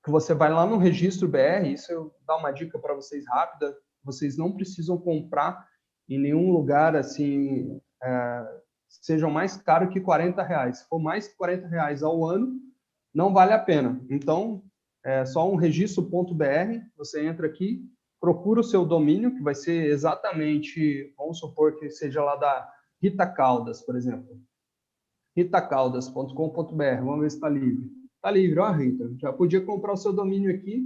que você vai lá no registro BR, isso eu dou uma dica para vocês rápida, vocês não precisam comprar em nenhum lugar assim, sejam mais caro que R$40. Se for mais que R$40 ao ano, não vale a pena. Então, é só um registro.br, você entra aqui, procura o seu domínio, que vai ser exatamente, vamos supor que seja lá da Rita Caldas, por exemplo. ritacaldas.com.br. Vamos ver se está livre. Está livre, ó, Rita. Já podia comprar o seu domínio aqui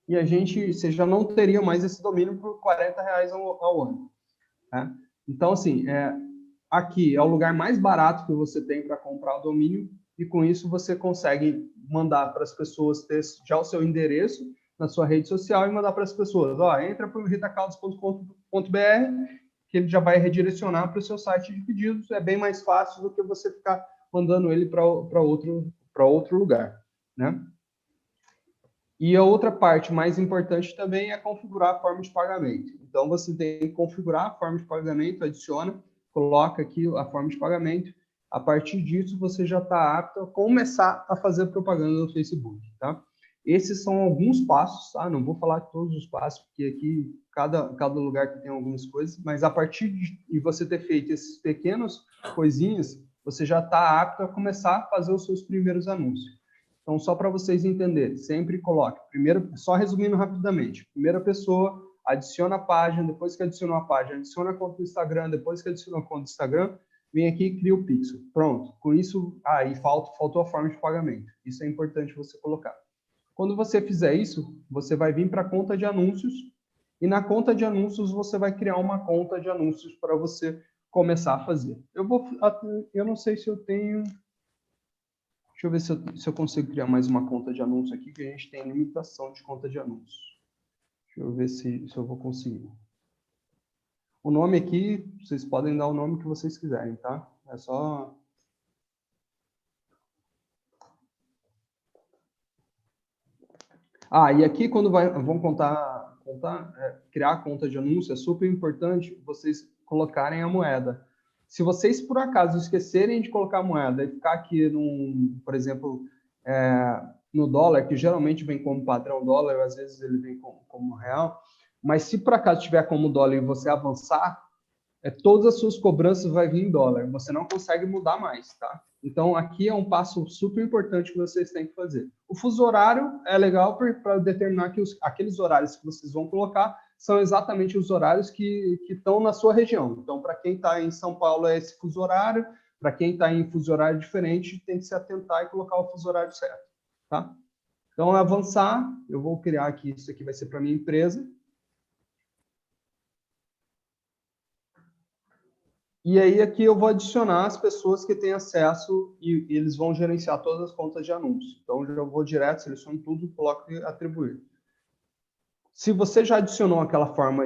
e você já não teria mais esse domínio por R$40 ao ano. Tá? Então, assim, aqui é o lugar mais barato que você tem para comprar o domínio e com isso você consegue mandar para as pessoas ter já o seu endereço na sua rede social e mandar para as pessoas, ó, entra para o ritacaldas.com.br que ele já vai redirecionar para o seu site de pedidos. É bem mais fácil do que você ficar mandando ele para outro lugar, né? E a outra parte mais importante também é configurar a forma de pagamento. Então, você tem que configurar a forma de pagamento, adiciona, coloca aqui a forma de pagamento. A partir disso, você já está apto a começar a fazer propaganda no Facebook, tá? Esses são alguns passos, tá? Não vou falar todos os passos, porque aqui cada lugar que tem algumas coisas, mas a partir de você ter feito esses pequenos coisinhas, você já está apto a começar a fazer os seus primeiros anúncios. Então, só para vocês entenderem, sempre coloque, primeiro, só resumindo rapidamente, primeira pessoa, adiciona a página, depois que adicionou a página, adiciona a conta do Instagram, depois que adicionou a conta do Instagram, vem aqui e cria o pixel. Pronto, com isso, aí faltou a forma de pagamento. Isso é importante você colocar. Quando você fizer isso, você vai vir para a conta de anúncios e na conta de anúncios você vai criar uma conta de anúncios para você começar a fazer. Eu não sei se eu tenho... Deixa eu ver se eu consigo criar mais uma conta de anúncio aqui, que a gente tem limitação de conta de anúncios. Deixa eu ver se eu vou conseguir. O nome aqui, vocês podem dar o nome que vocês quiserem, tá? É só... E aqui quando vão criar a conta de anúncio, é super importante vocês colocarem a moeda. Se vocês, por acaso, esquecerem de colocar a moeda e ficar aqui, por exemplo, no dólar, que geralmente vem como padrão dólar, às vezes ele vem como real, mas se por acaso tiver como dólar e você avançar, todas as suas cobranças vão vir em dólar. Você não consegue mudar mais, tá? Então, aqui é um passo super importante que vocês têm que fazer. O fuso horário é legal para determinar que aqueles horários que vocês vão colocar são exatamente os horários que estão na sua região. Então, para quem está em São Paulo é esse fuso horário, para quem está em fuso horário diferente, tem que se atentar e colocar o fuso horário certo, tá? Então, avançar, eu vou criar aqui, isso aqui vai ser para minha empresa. E aí aqui eu vou adicionar as pessoas que têm acesso e eles vão gerenciar todas as contas de anúncio. Então, eu vou direto, seleciono tudo, coloco e atribuir. Se você já adicionou aquela forma,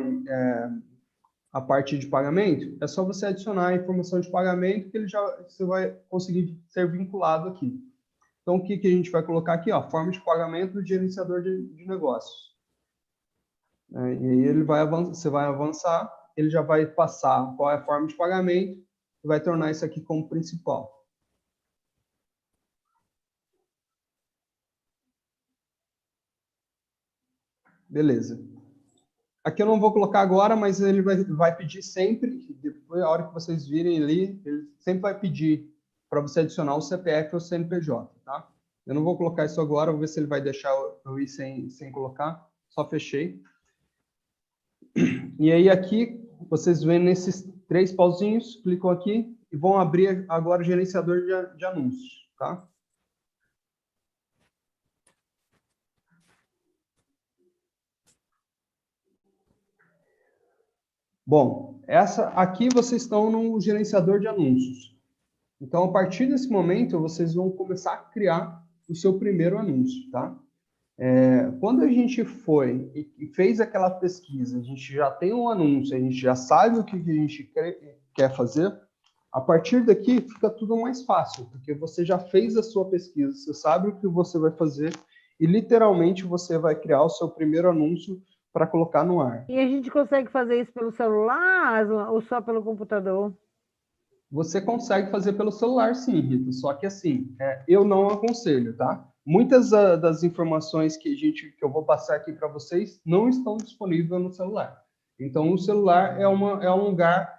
a parte de pagamento, é só você adicionar a informação de pagamento que você vai conseguir ser vinculado aqui. Então, o que a gente vai colocar aqui? Ó, forma de pagamento do gerenciador de negócios. E aí você vai avançar, ele já vai passar qual é a forma de pagamento e vai tornar isso aqui como principal. Beleza. Aqui eu não vou colocar agora, mas ele vai pedir sempre, depois a hora que vocês virem ali, ele sempre vai pedir para você adicionar o CPF ou o CNPJ, tá? Eu não vou colocar isso agora, vou ver se ele vai deixar eu ir sem colocar. Só fechei. E aí aqui, vocês veem nesses 3 pauzinhos, clicam aqui e vão abrir agora o gerenciador de anúncios, tá? Bom, aqui vocês estão no gerenciador de anúncios. Então, a partir desse momento, vocês vão começar a criar o seu primeiro anúncio, tá? Quando a gente foi e fez aquela pesquisa, a gente já tem um anúncio, a gente já sabe o que a gente quer fazer, a partir daqui fica tudo mais fácil, porque você já fez a sua pesquisa, você sabe o que você vai fazer e, literalmente, você vai criar o seu primeiro anúncio para colocar no ar. E a gente consegue fazer isso pelo celular ou só pelo computador? Você consegue fazer pelo celular, sim, Rita, só que assim, eu não aconselho, tá? Muitas das informações que eu vou passar aqui para vocês não estão disponíveis no celular. Então, o celular é um lugar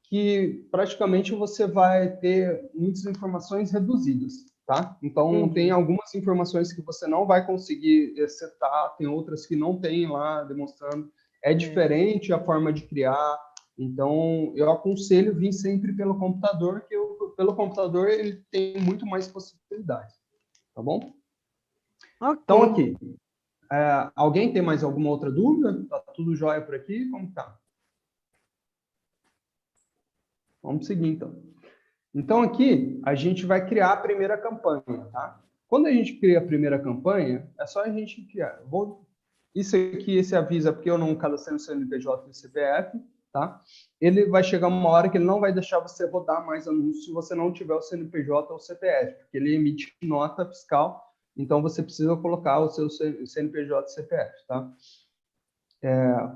que praticamente você vai ter muitas informações reduzidas, tá? Então, tem algumas informações que você não vai conseguir setar, tem outras que não tem lá demonstrando. É diferente a forma de criar, Então, eu aconselho vir sempre pelo computador, que pelo computador ele tem muito mais possibilidades, tá bom? Okay. Então, aqui, alguém tem mais alguma outra dúvida? Tá tudo jóia por aqui? Como tá? Vamos seguir, então. Então, aqui, a gente vai criar a primeira campanha, tá? Quando a gente cria a primeira campanha, é só a gente criar. Isso aqui, esse aviso é porque eu não cadastrei no CNPJ e no CPF, tá? Ele vai chegar uma hora que ele não vai deixar você rodar mais anúncios se você não tiver o CNPJ ou o CPF, porque ele emite nota fiscal, então você precisa colocar o seu CNPJ e CPF, tá?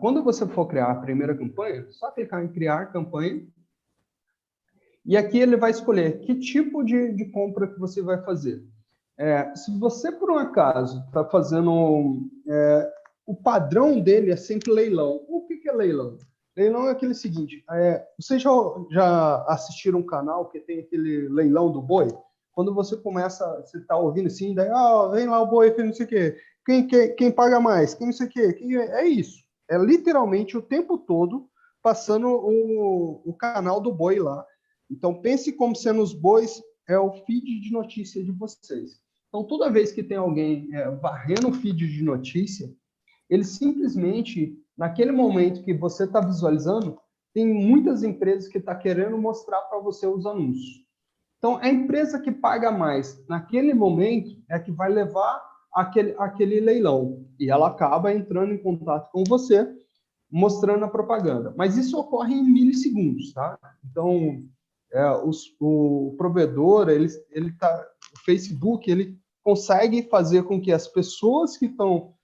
Quando você for criar a primeira campanha, só clicar em criar campanha, e aqui ele vai escolher que tipo de compra que você vai fazer. Se você, por um acaso, está fazendo... o padrão dele é sempre leilão. O que é leilão? Leilão é aquele seguinte, vocês já assistiram um canal que tem aquele leilão do boi? Quando você começa, você está ouvindo assim, daí, vem lá o boi, não sei o quê. Quem paga mais? Quem não sei o quê? É isso. É literalmente o tempo todo passando o canal do boi lá. Então, pense como sendo os bois, é o feed de notícia de vocês. Então, toda vez que tem alguém varrendo o feed de notícia, ele simplesmente, naquele momento que você está visualizando, tem muitas empresas que estão querendo mostrar para você os anúncios. Então, a empresa que paga mais naquele momento é que vai levar aquele leilão. E ela acaba entrando em contato com você, mostrando a propaganda. Mas isso ocorre em milissegundos, tá? Então, o provedor, o Facebook, ele consegue fazer com que as pessoas que estão,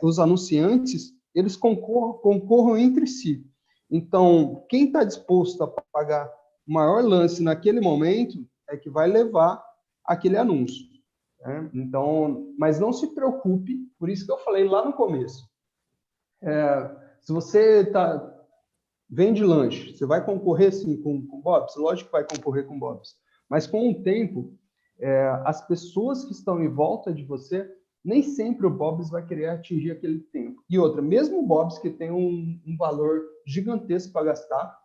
os anunciantes, eles concorram entre si. Então, quem está disposto a pagar o maior lance naquele momento é que vai levar aquele anúncio. Né? Então, mas não se preocupe, por isso que eu falei lá no começo. Se você vende lanche, você vai concorrer sim com Bob's? Lógico que vai concorrer com Bob's. Mas com o tempo, as pessoas que estão em volta de você, nem sempre o Bob's vai querer atingir aquele tempo. E outra, mesmo o Bob's que tem um valor gigantesco para gastar,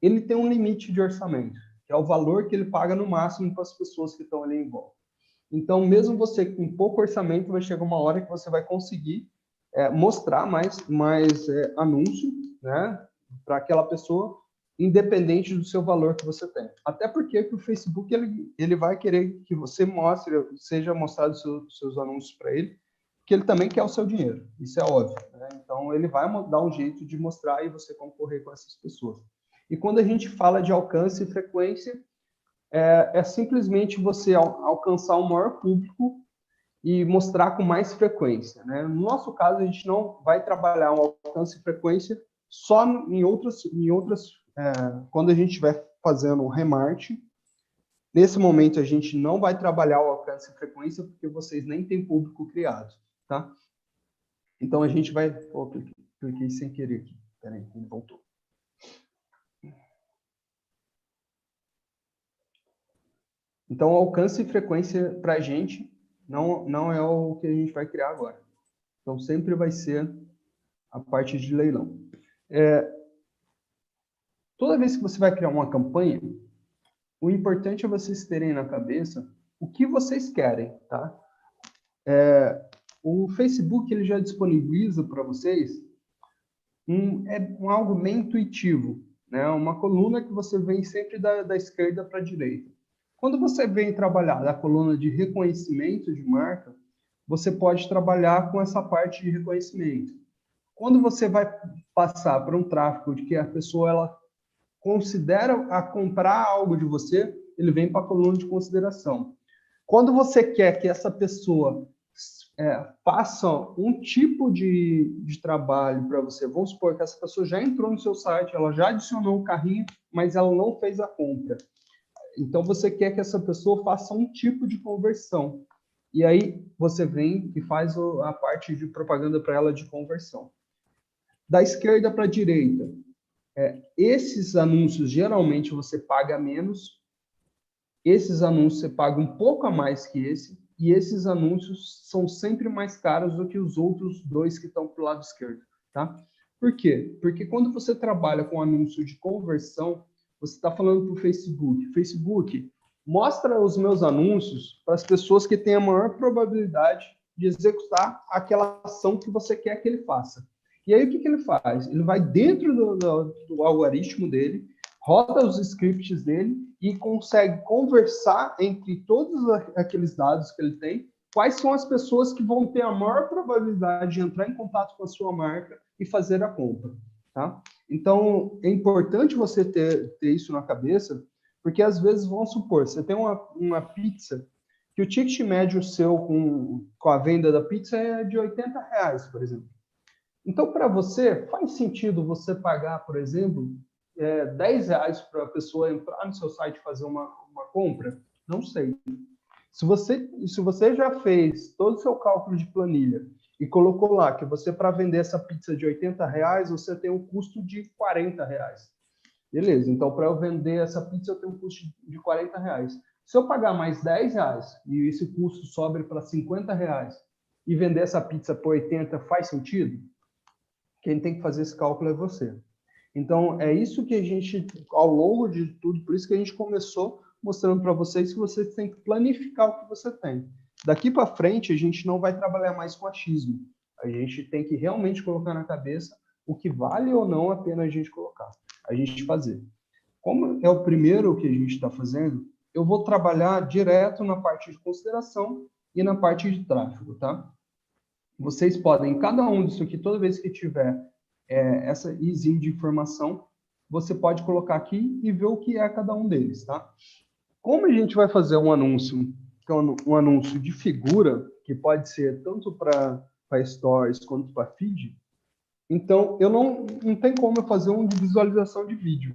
ele tem um limite de orçamento, que é o valor que ele paga no máximo para as pessoas que estão ali em volta. Então, mesmo você com pouco orçamento, vai chegar uma hora que você vai conseguir mostrar mais anúncio, né, para aquela pessoa, independente do seu valor que você tem. Até porque o Facebook ele vai querer que você seja mostrado seus anúncios para ele, porque ele também quer o seu dinheiro. Isso é óbvio. Né? Então, ele vai dar um jeito de mostrar e você concorrer com essas pessoas. E quando a gente fala de alcance e frequência, é simplesmente você alcançar um maior público e mostrar com mais frequência. Né? No nosso caso, a gente não vai trabalhar um alcance e frequência só em outras quando a gente estiver fazendo um remarketing. Nesse momento, a gente não vai trabalhar o alcance e frequência porque vocês nem têm público criado. Tá? Então, a gente vai... cliquei sem querer aqui. Peraí, ele voltou. Então, alcance e frequência para a gente não é o que a gente vai criar agora. Então, sempre vai ser a parte de leilão. Toda vez que você vai criar uma campanha, o importante é vocês terem na cabeça o que vocês querem, tá? O Facebook ele já disponibiliza para vocês algo bem intuitivo, né? Uma coluna que você vem sempre da esquerda para a direita. Quando você vem trabalhar na coluna de reconhecimento de marca, você pode trabalhar com essa parte de reconhecimento. Quando você vai passar para um tráfego de que a pessoa ela considera a comprar algo de você, ele vem para a coluna de consideração. Quando você quer que essa pessoa faça um tipo de trabalho para você, vamos supor que essa pessoa já entrou no seu site, ela já adicionou o carrinho, mas ela não fez a compra. Então, você quer que essa pessoa faça um tipo de conversão. E aí, você vem e faz a parte de propaganda para ela de conversão. Da esquerda para a direita, esses anúncios, geralmente, você paga menos. Esses anúncios, você paga um pouco a mais que esse. E esses anúncios são sempre mais caros do que os outros dois que estão para o lado esquerdo. Tá? Por quê? Porque quando você trabalha com anúncio de conversão, você está falando para o Facebook. Facebook, mostra os meus anúncios para as pessoas que têm a maior probabilidade de executar aquela ação que você quer que ele faça. E aí, o que ele faz? Ele vai dentro do algoritmo dele, roda os scripts dele e consegue conversar entre todos aqueles dados que ele tem, quais são as pessoas que vão ter a maior probabilidade de entrar em contato com a sua marca e fazer a compra, tá? Então, é importante você ter isso na cabeça, porque às vezes, vamos supor, você tem uma pizza que o ticket médio seu com a venda da pizza é de R$80, por exemplo. Então, para você, faz sentido você pagar, por exemplo, R$10 para a pessoa entrar no seu site e fazer uma compra? Não sei. Se você já fez todo o seu cálculo de planilha e colocou lá que você, para vender essa pizza de R$80, você tem um custo de R$40. Beleza, então para eu vender essa pizza eu tenho um custo de R$40. Se eu pagar mais R$10 e esse custo sobe para R$50 e vender essa pizza por 80, faz sentido? Quem tem que fazer esse cálculo é você. Então, é isso que a gente, ao longo de tudo, por isso que a gente começou mostrando para vocês que vocês têm que planificar o que você tem. Daqui para frente, a gente não vai trabalhar mais com achismo. A gente tem que realmente colocar na cabeça o que vale ou não a pena a gente colocar, a gente fazer. Como é o primeiro que a gente está fazendo, eu vou trabalhar direto na parte de consideração e na parte de tráfego, tá? Vocês podem, cada um disso aqui, toda vez que tiver essa izinho de informação, você pode colocar aqui e ver o que é cada um deles, tá? Como a gente vai fazer um anúncio, que é um anúncio de figura, que pode ser tanto para Stories quanto para Feed, então eu não tem como eu fazer um de visualização de vídeo.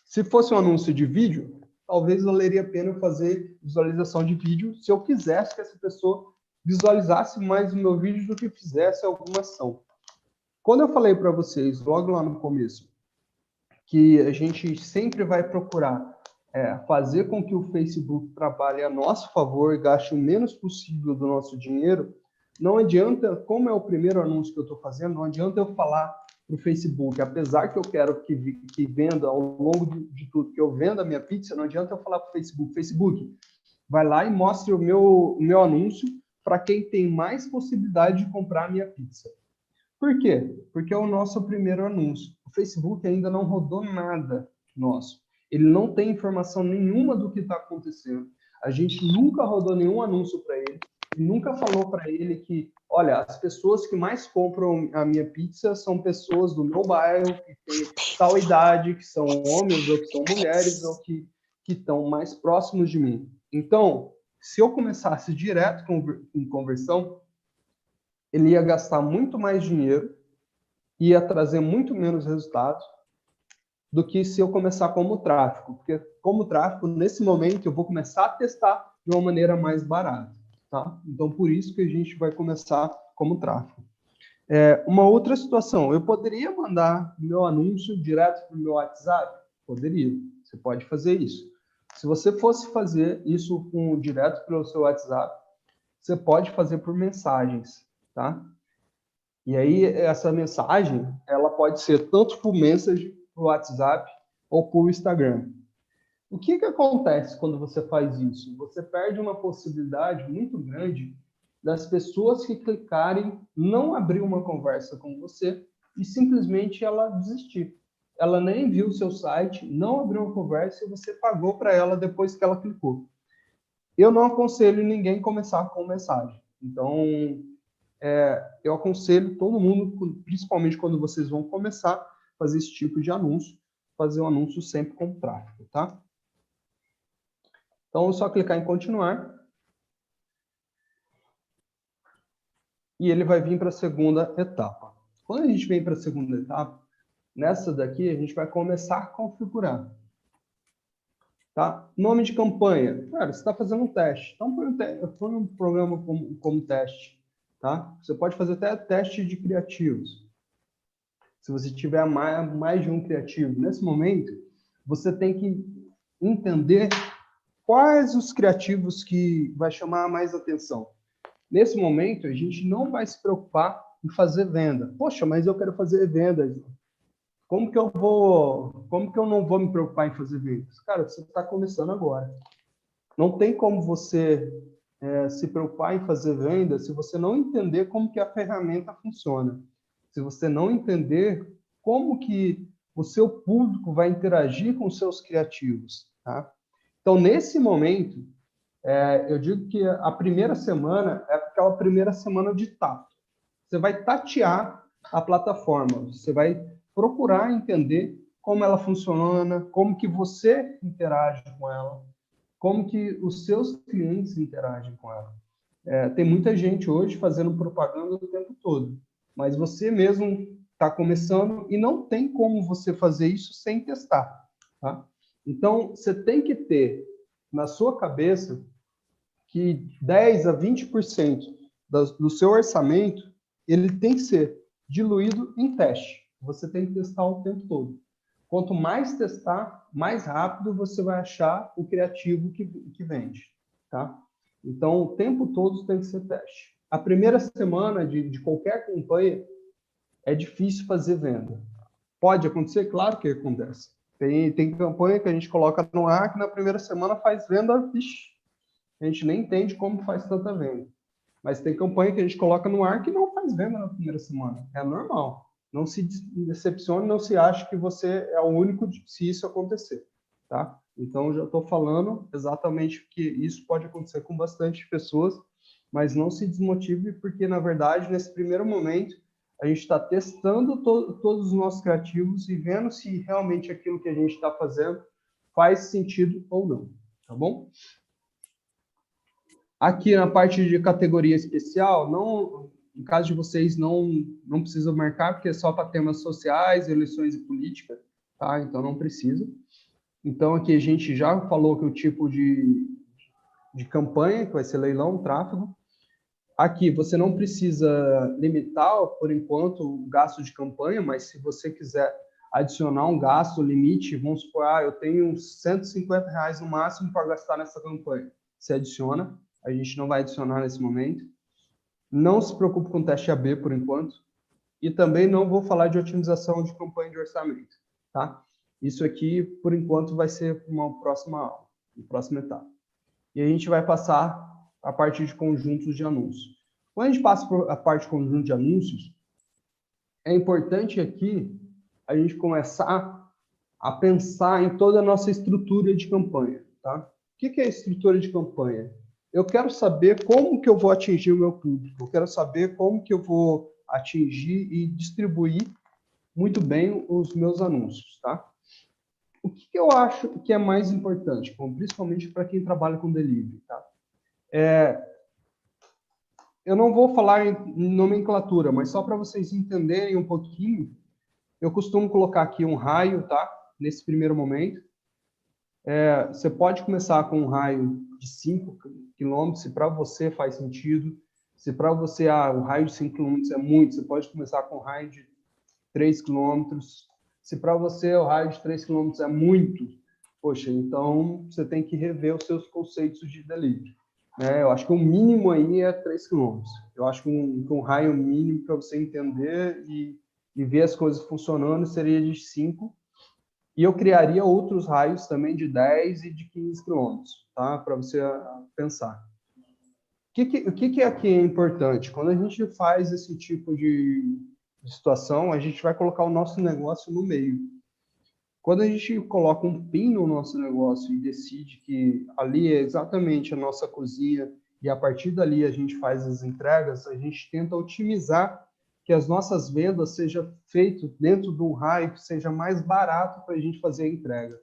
Se fosse um anúncio de vídeo, talvez valeria a pena eu fazer visualização de vídeo se eu quisesse que essa pessoa visualizasse mais o meu vídeo do que fizesse alguma ação. Quando eu falei para vocês, logo lá no começo, que a gente sempre vai procurar fazer com que o Facebook trabalhe a nosso favor e gaste o menos possível do nosso dinheiro, não adianta, como é o primeiro anúncio que eu estou fazendo, não adianta eu falar para o Facebook, apesar que eu quero que venda ao longo de tudo, que eu venda a minha pizza, não adianta eu falar para o Facebook, vai lá e mostre o meu anúncio para quem tem mais possibilidade de comprar a minha pizza. Por quê? Porque é o nosso primeiro anúncio. O Facebook ainda não rodou nada nosso. Ele não tem informação nenhuma do que está acontecendo. A gente nunca rodou nenhum anúncio para ele. E nunca falou para ele que, olha, as pessoas que mais compram a minha pizza são pessoas do meu bairro, que têm tal idade, que são homens ou que são mulheres, ou que estão mais próximos de mim. Então, se eu começasse direto com conversão, ele ia gastar muito mais dinheiro, ia trazer muito menos resultados do que se eu começar como tráfego. Porque como tráfego, nesse momento, eu vou começar a testar de uma maneira mais barata. Tá? Então, por isso que a gente vai começar como tráfego. Uma outra situação, eu poderia mandar meu anúncio direto para o meu WhatsApp? Poderia, você pode fazer isso. Se você fosse fazer isso direto pelo seu WhatsApp, você pode fazer por mensagens, tá? E aí, essa mensagem, ela pode ser tanto por mensagem, por WhatsApp ou por Instagram. O que acontece quando você faz isso? Você perde uma possibilidade muito grande das pessoas que clicarem não abrir uma conversa com você e simplesmente ela desistir. Ela nem viu o seu site, não abriu uma conversa e você pagou para ela depois que ela clicou. Eu não aconselho ninguém começar com mensagem. Então, eu aconselho todo mundo, principalmente quando vocês vão começar a fazer esse tipo de anúncio, fazer um anúncio sempre com tráfego, tá? Então, é só clicar em continuar. E ele vai vir para a segunda etapa. Quando a gente vem para a segunda etapa, nessa daqui a gente vai começar a configurar. Tá? Nome de campanha. Cara, você está fazendo um teste. Então, põe um programa como teste. Tá? Você pode fazer até teste de criativos. Se você tiver mais de um criativo. Nesse momento, você tem que entender quais os criativos que vai chamar mais atenção. Nesse momento, a gente não vai se preocupar em fazer venda. Poxa, mas eu quero fazer vendas. Como que eu não vou me preocupar em fazer vendas? Cara, você está começando agora. Não tem como você se preocupar em fazer vendas se você não entender como que a ferramenta funciona. Se você não entender como que o seu público vai interagir com os seus criativos. Tá? Então, nesse momento, eu digo que a primeira semana é aquela primeira semana de tato. Você vai tatear a plataforma, você vai procurar entender como ela funciona, como que você interage com ela, como que os seus clientes interagem com ela. Tem muita gente hoje fazendo propaganda o tempo todo, mas você mesmo está começando e não tem como você fazer isso sem testar. Tá? Então, você tem que ter na sua cabeça que 10 a 20% do seu orçamento ele tem que ser diluído em teste. Você tem que testar o tempo todo. Quanto mais testar, mais rápido você vai achar o criativo que vende. Tá? Então, o tempo todo tem que ser teste. A primeira semana de qualquer campanha é difícil fazer venda. Pode acontecer? Claro que acontece. Tem campanha que a gente coloca no ar que na primeira semana faz venda, vixe, a gente nem entende como faz tanta venda. Mas tem campanha que a gente coloca no ar que não faz venda na primeira semana. É normal. Não se decepcione, não se ache que você é o único se isso acontecer. Tá? Então, já estou falando exatamente que isso pode acontecer com bastante pessoas, mas não se desmotive, porque, na verdade, nesse primeiro momento, a gente está testando todos os nossos criativos e vendo se realmente aquilo que a gente está fazendo faz sentido ou não. Tá bom? Aqui na parte de categoria especial, no caso de vocês, não precisa marcar, porque é só para temas sociais, eleições e política, tá? Então não precisa. Então aqui a gente já falou que o tipo de campanha, que vai ser leilão, tráfego. Aqui você não precisa limitar, por enquanto, o gasto de campanha, mas se você quiser adicionar um gasto, limite, vamos supor, eu tenho uns R$150 no máximo para gastar nessa campanha. Você adiciona. A gente não vai adicionar nesse momento. Não se preocupe com o teste AB por enquanto. E também não vou falar de otimização de campanha de orçamento. Tá? Isso aqui, por enquanto, vai ser uma próxima aula, uma próxima etapa. E a gente vai passar a parte de conjuntos de anúncios. Quando a gente passa por a parte de conjunto de anúncios, é importante aqui a gente começar a pensar em toda a nossa estrutura de campanha. Tá? O que é a estrutura de campanha? Eu quero saber como que eu vou atingir o meu público. Eu quero saber como que eu vou atingir e distribuir muito bem os meus anúncios, tá? O que eu acho que é mais importante, principalmente para quem trabalha com delivery, tá? Eu não vou falar em nomenclatura, mas só para vocês entenderem um pouquinho, eu costumo colocar aqui um raio, tá? Nesse primeiro momento. Você pode começar com um raio de 5 km, se para você faz sentido. Se para você o raio de 5 km é muito, você pode começar com um raio de 3 km. Se para você o raio de 3 km é muito, poxa, então você tem que rever os seus conceitos de delivery. Eu acho que o mínimo aí é 3 km. Eu acho que um raio mínimo para você entender e ver as coisas funcionando seria de 5. E eu criaria outros raios também de 10 e de 15 quilômetros, tá? Para você pensar. O que aqui é importante? Quando a gente faz esse tipo de situação, a gente vai colocar o nosso negócio no meio. Quando a gente coloca um pin no nosso negócio e decide que ali é exatamente a nossa cozinha e a partir dali a gente faz as entregas, a gente tenta otimizar que as nossas vendas sejam feitas dentro de um raio que seja mais barato para a gente fazer a entrega.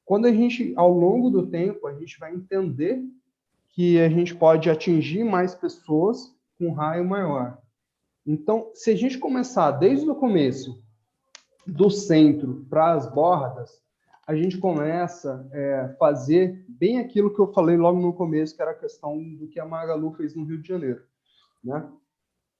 Quando a gente, ao longo do tempo, a gente vai entender que a gente pode atingir mais pessoas com um raio maior. Então, se a gente começar desde o começo, do centro para as bordas, a gente começa a fazer bem aquilo que eu falei logo no começo, que era a questão do que a Magalu fez no Rio de Janeiro, né?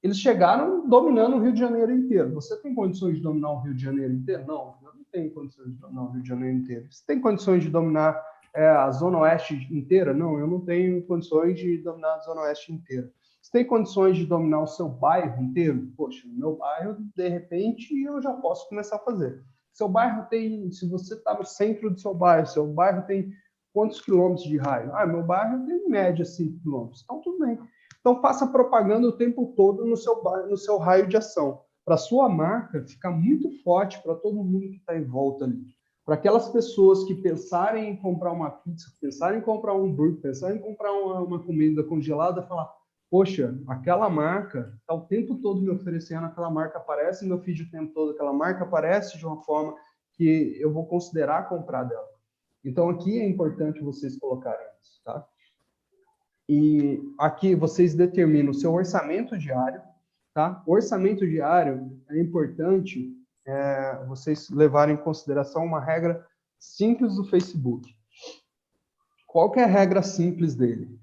Eles chegaram dominando o Rio de Janeiro inteiro. Você tem condições de dominar o Rio de Janeiro inteiro? Não, eu não tenho condições de dominar o Rio de Janeiro inteiro. Você tem condições de dominar a Zona Oeste inteira? Não, eu não tenho condições de dominar a Zona Oeste inteira. Você tem condições de dominar o seu bairro inteiro? Poxa, no meu bairro, de repente, eu já posso começar a fazer. Seu bairro tem, se você está no centro do seu bairro tem quantos quilômetros de raio? Ah, meu bairro tem em média 5 quilômetros. Então, tudo bem. Então, faça propaganda o tempo todo no seu bairro, no seu raio de ação, para a sua marca ficar muito forte para todo mundo que está em volta ali. Para aquelas pessoas que pensarem em comprar uma pizza, pensarem em comprar um hambúrguer, pensarem em comprar uma comida congelada, falar, poxa, aquela marca está o tempo todo me oferecendo, aquela marca aparece no meu feed o tempo todo, aquela marca aparece de uma forma que eu vou considerar comprar dela. Então, aqui é importante vocês colocarem isso, tá? E aqui vocês determinam o seu orçamento diário, tá? Orçamento diário é importante vocês levarem em consideração uma regra simples do Facebook. Qual que é a regra simples dele?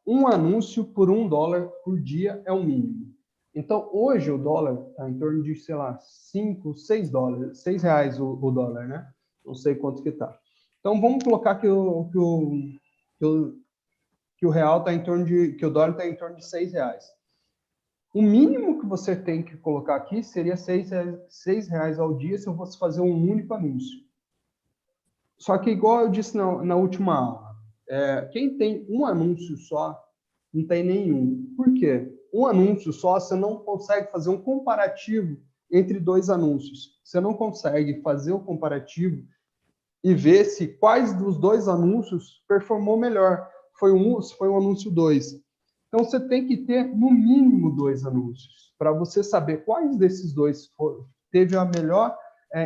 Um anúncio por $1 por dia é o mínimo. Então, hoje o dólar está em torno de, sei lá, 5, 6 dólares, 6 reais o dólar, né? Não sei quanto que está. Então, vamos colocar que o real está em torno de, que o dólar está em torno de 6 reais. O mínimo que você tem que colocar aqui seria 6 reais ao dia se eu fosse fazer um único anúncio. Só que, igual eu disse na última aula, quem tem um anúncio só, não tem nenhum. Por quê? Um anúncio só, você não consegue fazer um comparativo entre dois anúncios. Você não consegue fazer o comparativo e ver se quais dos dois anúncios performou melhor. Se foi o anúncio 2. Então, você tem que ter, no mínimo, 2 anúncios, para você saber quais desses dois teve a melhor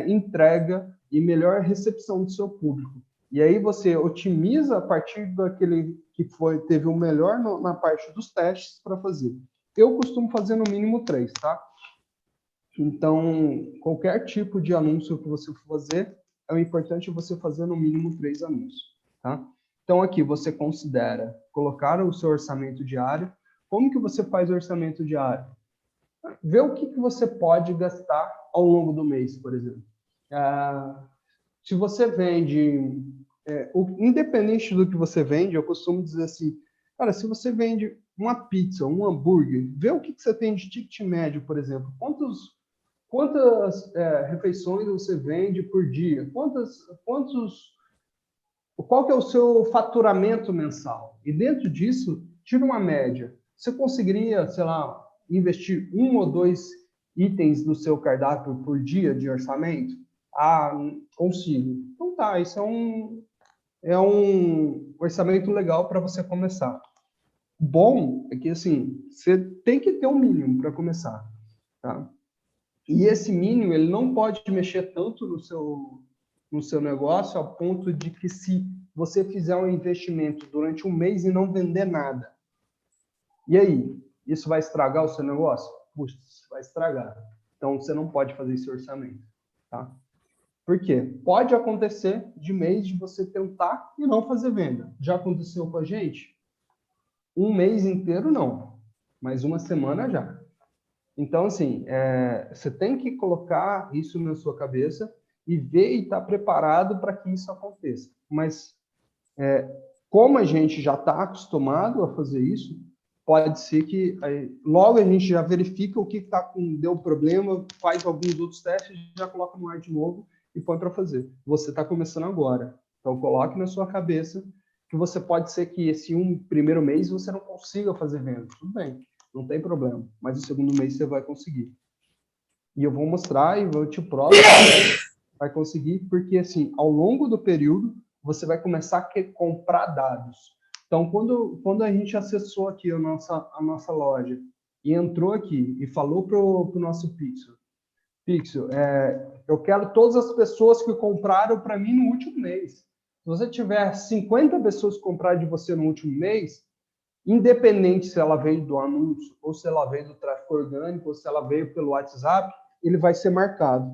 entrega e melhor recepção do seu público. E aí você otimiza a partir daquele que teve o melhor na parte dos testes para fazer. Eu costumo fazer no mínimo 3, tá? Então, qualquer tipo de anúncio que você for fazer, é importante você fazer no mínimo 3 anúncios, tá? Então, aqui você considera colocar o seu orçamento diário. Como que você faz o orçamento diário? Vê o que você pode gastar ao longo do mês, por exemplo. Se você vende, independente do que você vende, eu costumo dizer assim, cara, se você vende uma pizza, um hambúrguer, vê o que você tem de ticket médio, por exemplo. Quantas refeições você vende por dia? Qual que é o seu faturamento mensal? E dentro disso, tira uma média. Você conseguiria, sei lá, investir 1 ou 2 itens no seu cardápio por dia de orçamento? Ah, consigo. Então tá, isso é um orçamento legal para você começar. Bom é que, assim, você tem que ter um mínimo para começar, tá? E esse mínimo, ele não pode mexer tanto no seu negócio, a ponto de que se você fizer um investimento durante um mês e não vender nada, e aí? Isso vai estragar o seu negócio? Puxa, vai estragar. Então, você não pode fazer esse orçamento, tá? Por quê? Pode acontecer de mês de você tentar e não fazer venda. Já aconteceu com a gente? Um mês inteiro, não. Mas uma semana já. Então, assim, você tem que colocar isso na sua cabeça e ver e estar preparado para que isso aconteça. Mas, como a gente já está acostumado a fazer isso, pode ser que logo a gente já verifica o que deu problema, faz alguns outros testes, já coloca no ar de novo e põe para fazer. Você está começando agora. Então, coloque na sua cabeça que você pode ser que esse primeiro mês você não consiga fazer venda. Tudo bem, não tem problema. Mas o segundo mês você vai conseguir. E eu vou mostrar e vou te provar que vai conseguir, porque, assim, ao longo do período, você vai começar a comprar dados. Então, quando a gente acessou aqui a nossa loja e entrou aqui e falou para o nosso Pixel, eu quero todas as pessoas que compraram para mim no último mês. Se você tiver 50 pessoas que compraram de você no último mês, independente se ela veio do anúncio, ou se ela veio do tráfego orgânico, ou se ela veio pelo WhatsApp, ele vai ser marcado.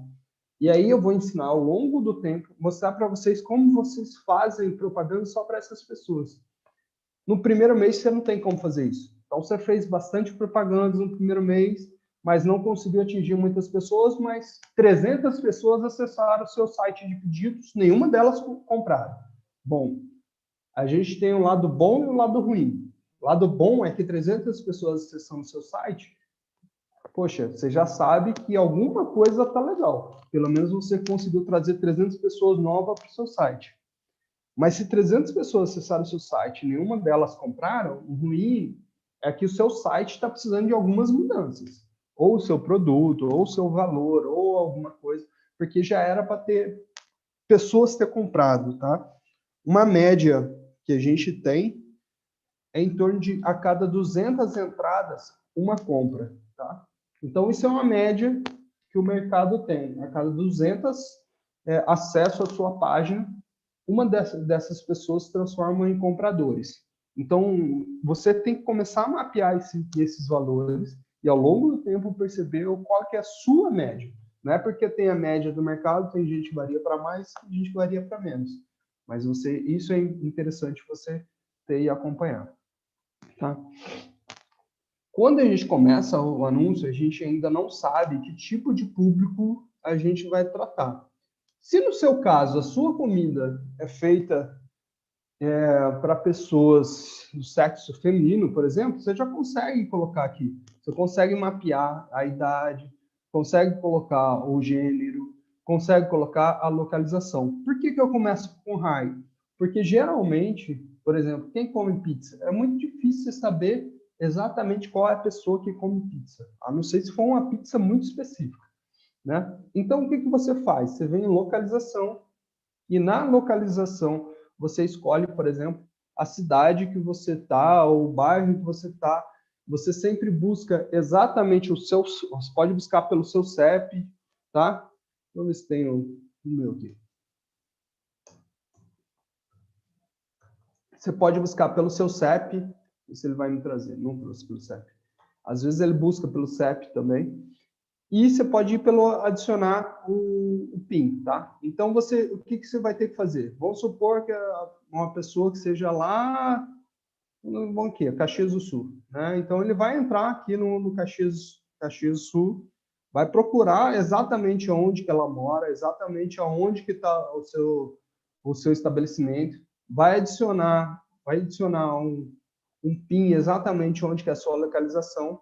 E aí eu vou ensinar ao longo do tempo, mostrar para vocês como vocês fazem propaganda só para essas pessoas. No primeiro mês você não tem como fazer isso. Então você fez bastante propaganda no primeiro mês, mas não conseguiu atingir muitas pessoas, mas 300 pessoas acessaram o seu site de pedidos, nenhuma delas compraram. Bom, a gente tem um lado bom e um lado ruim. O lado bom é que 300 pessoas acessando o seu site, poxa, você já sabe que alguma coisa está legal. Pelo menos você conseguiu trazer 300 pessoas novas para o seu site. Mas se 300 pessoas acessaram o seu site e nenhuma delas compraram, o ruim é que o seu site está precisando de algumas mudanças. Ou o seu produto, ou o seu valor, ou alguma coisa, porque já era para ter pessoas ter comprado, tá? Uma média que a gente tem é em torno de, a cada 200 entradas, uma compra, tá? Então, isso é uma média que o mercado tem. A cada 200 acesso à sua página, uma dessas pessoas se transforma em compradores. Então, você tem que começar a mapear esses valores e, ao longo do tempo, perceber qual que é a sua média. Não é porque tem a média do mercado, tem gente que varia para mais, tem gente que varia para menos. Mas isso é interessante você ter e acompanhar. Tá? Quando a gente começa o anúncio, a gente ainda não sabe que tipo de público a gente vai tratar. Se no seu caso a sua comida é feita para pessoas do sexo feminino, por exemplo, você já consegue colocar aqui. Você consegue mapear a idade, consegue colocar o gênero, consegue colocar a localização. Por que eu começo com raio? Porque geralmente, por exemplo, quem come pizza, é muito difícil saber exatamente qual é a pessoa que come pizza, a não ser se for uma pizza muito específica, né? Então, o que você faz? Você vem em localização, e na localização você escolhe, por exemplo, a cidade que você está, ou o bairro que você está. Você sempre busca exatamente o seu... Você pode buscar pelo seu CEP, tá? Vamos ver se tem o meu aqui. Você pode buscar pelo seu CEP, se ele vai me trazer. Não trouxe pelo CEP. Às vezes ele busca pelo CEP também. E você pode ir pelo adicionar o PIN, tá? Então, o que você vai ter que fazer? Vamos supor que uma pessoa que seja lá, vamos aqui, Caxias do Sul, né? Então, ele vai entrar aqui no Caxias do Sul, vai procurar exatamente onde que ela mora, exatamente aonde que está o seu estabelecimento, vai adicionar um PIN exatamente onde que é a sua localização.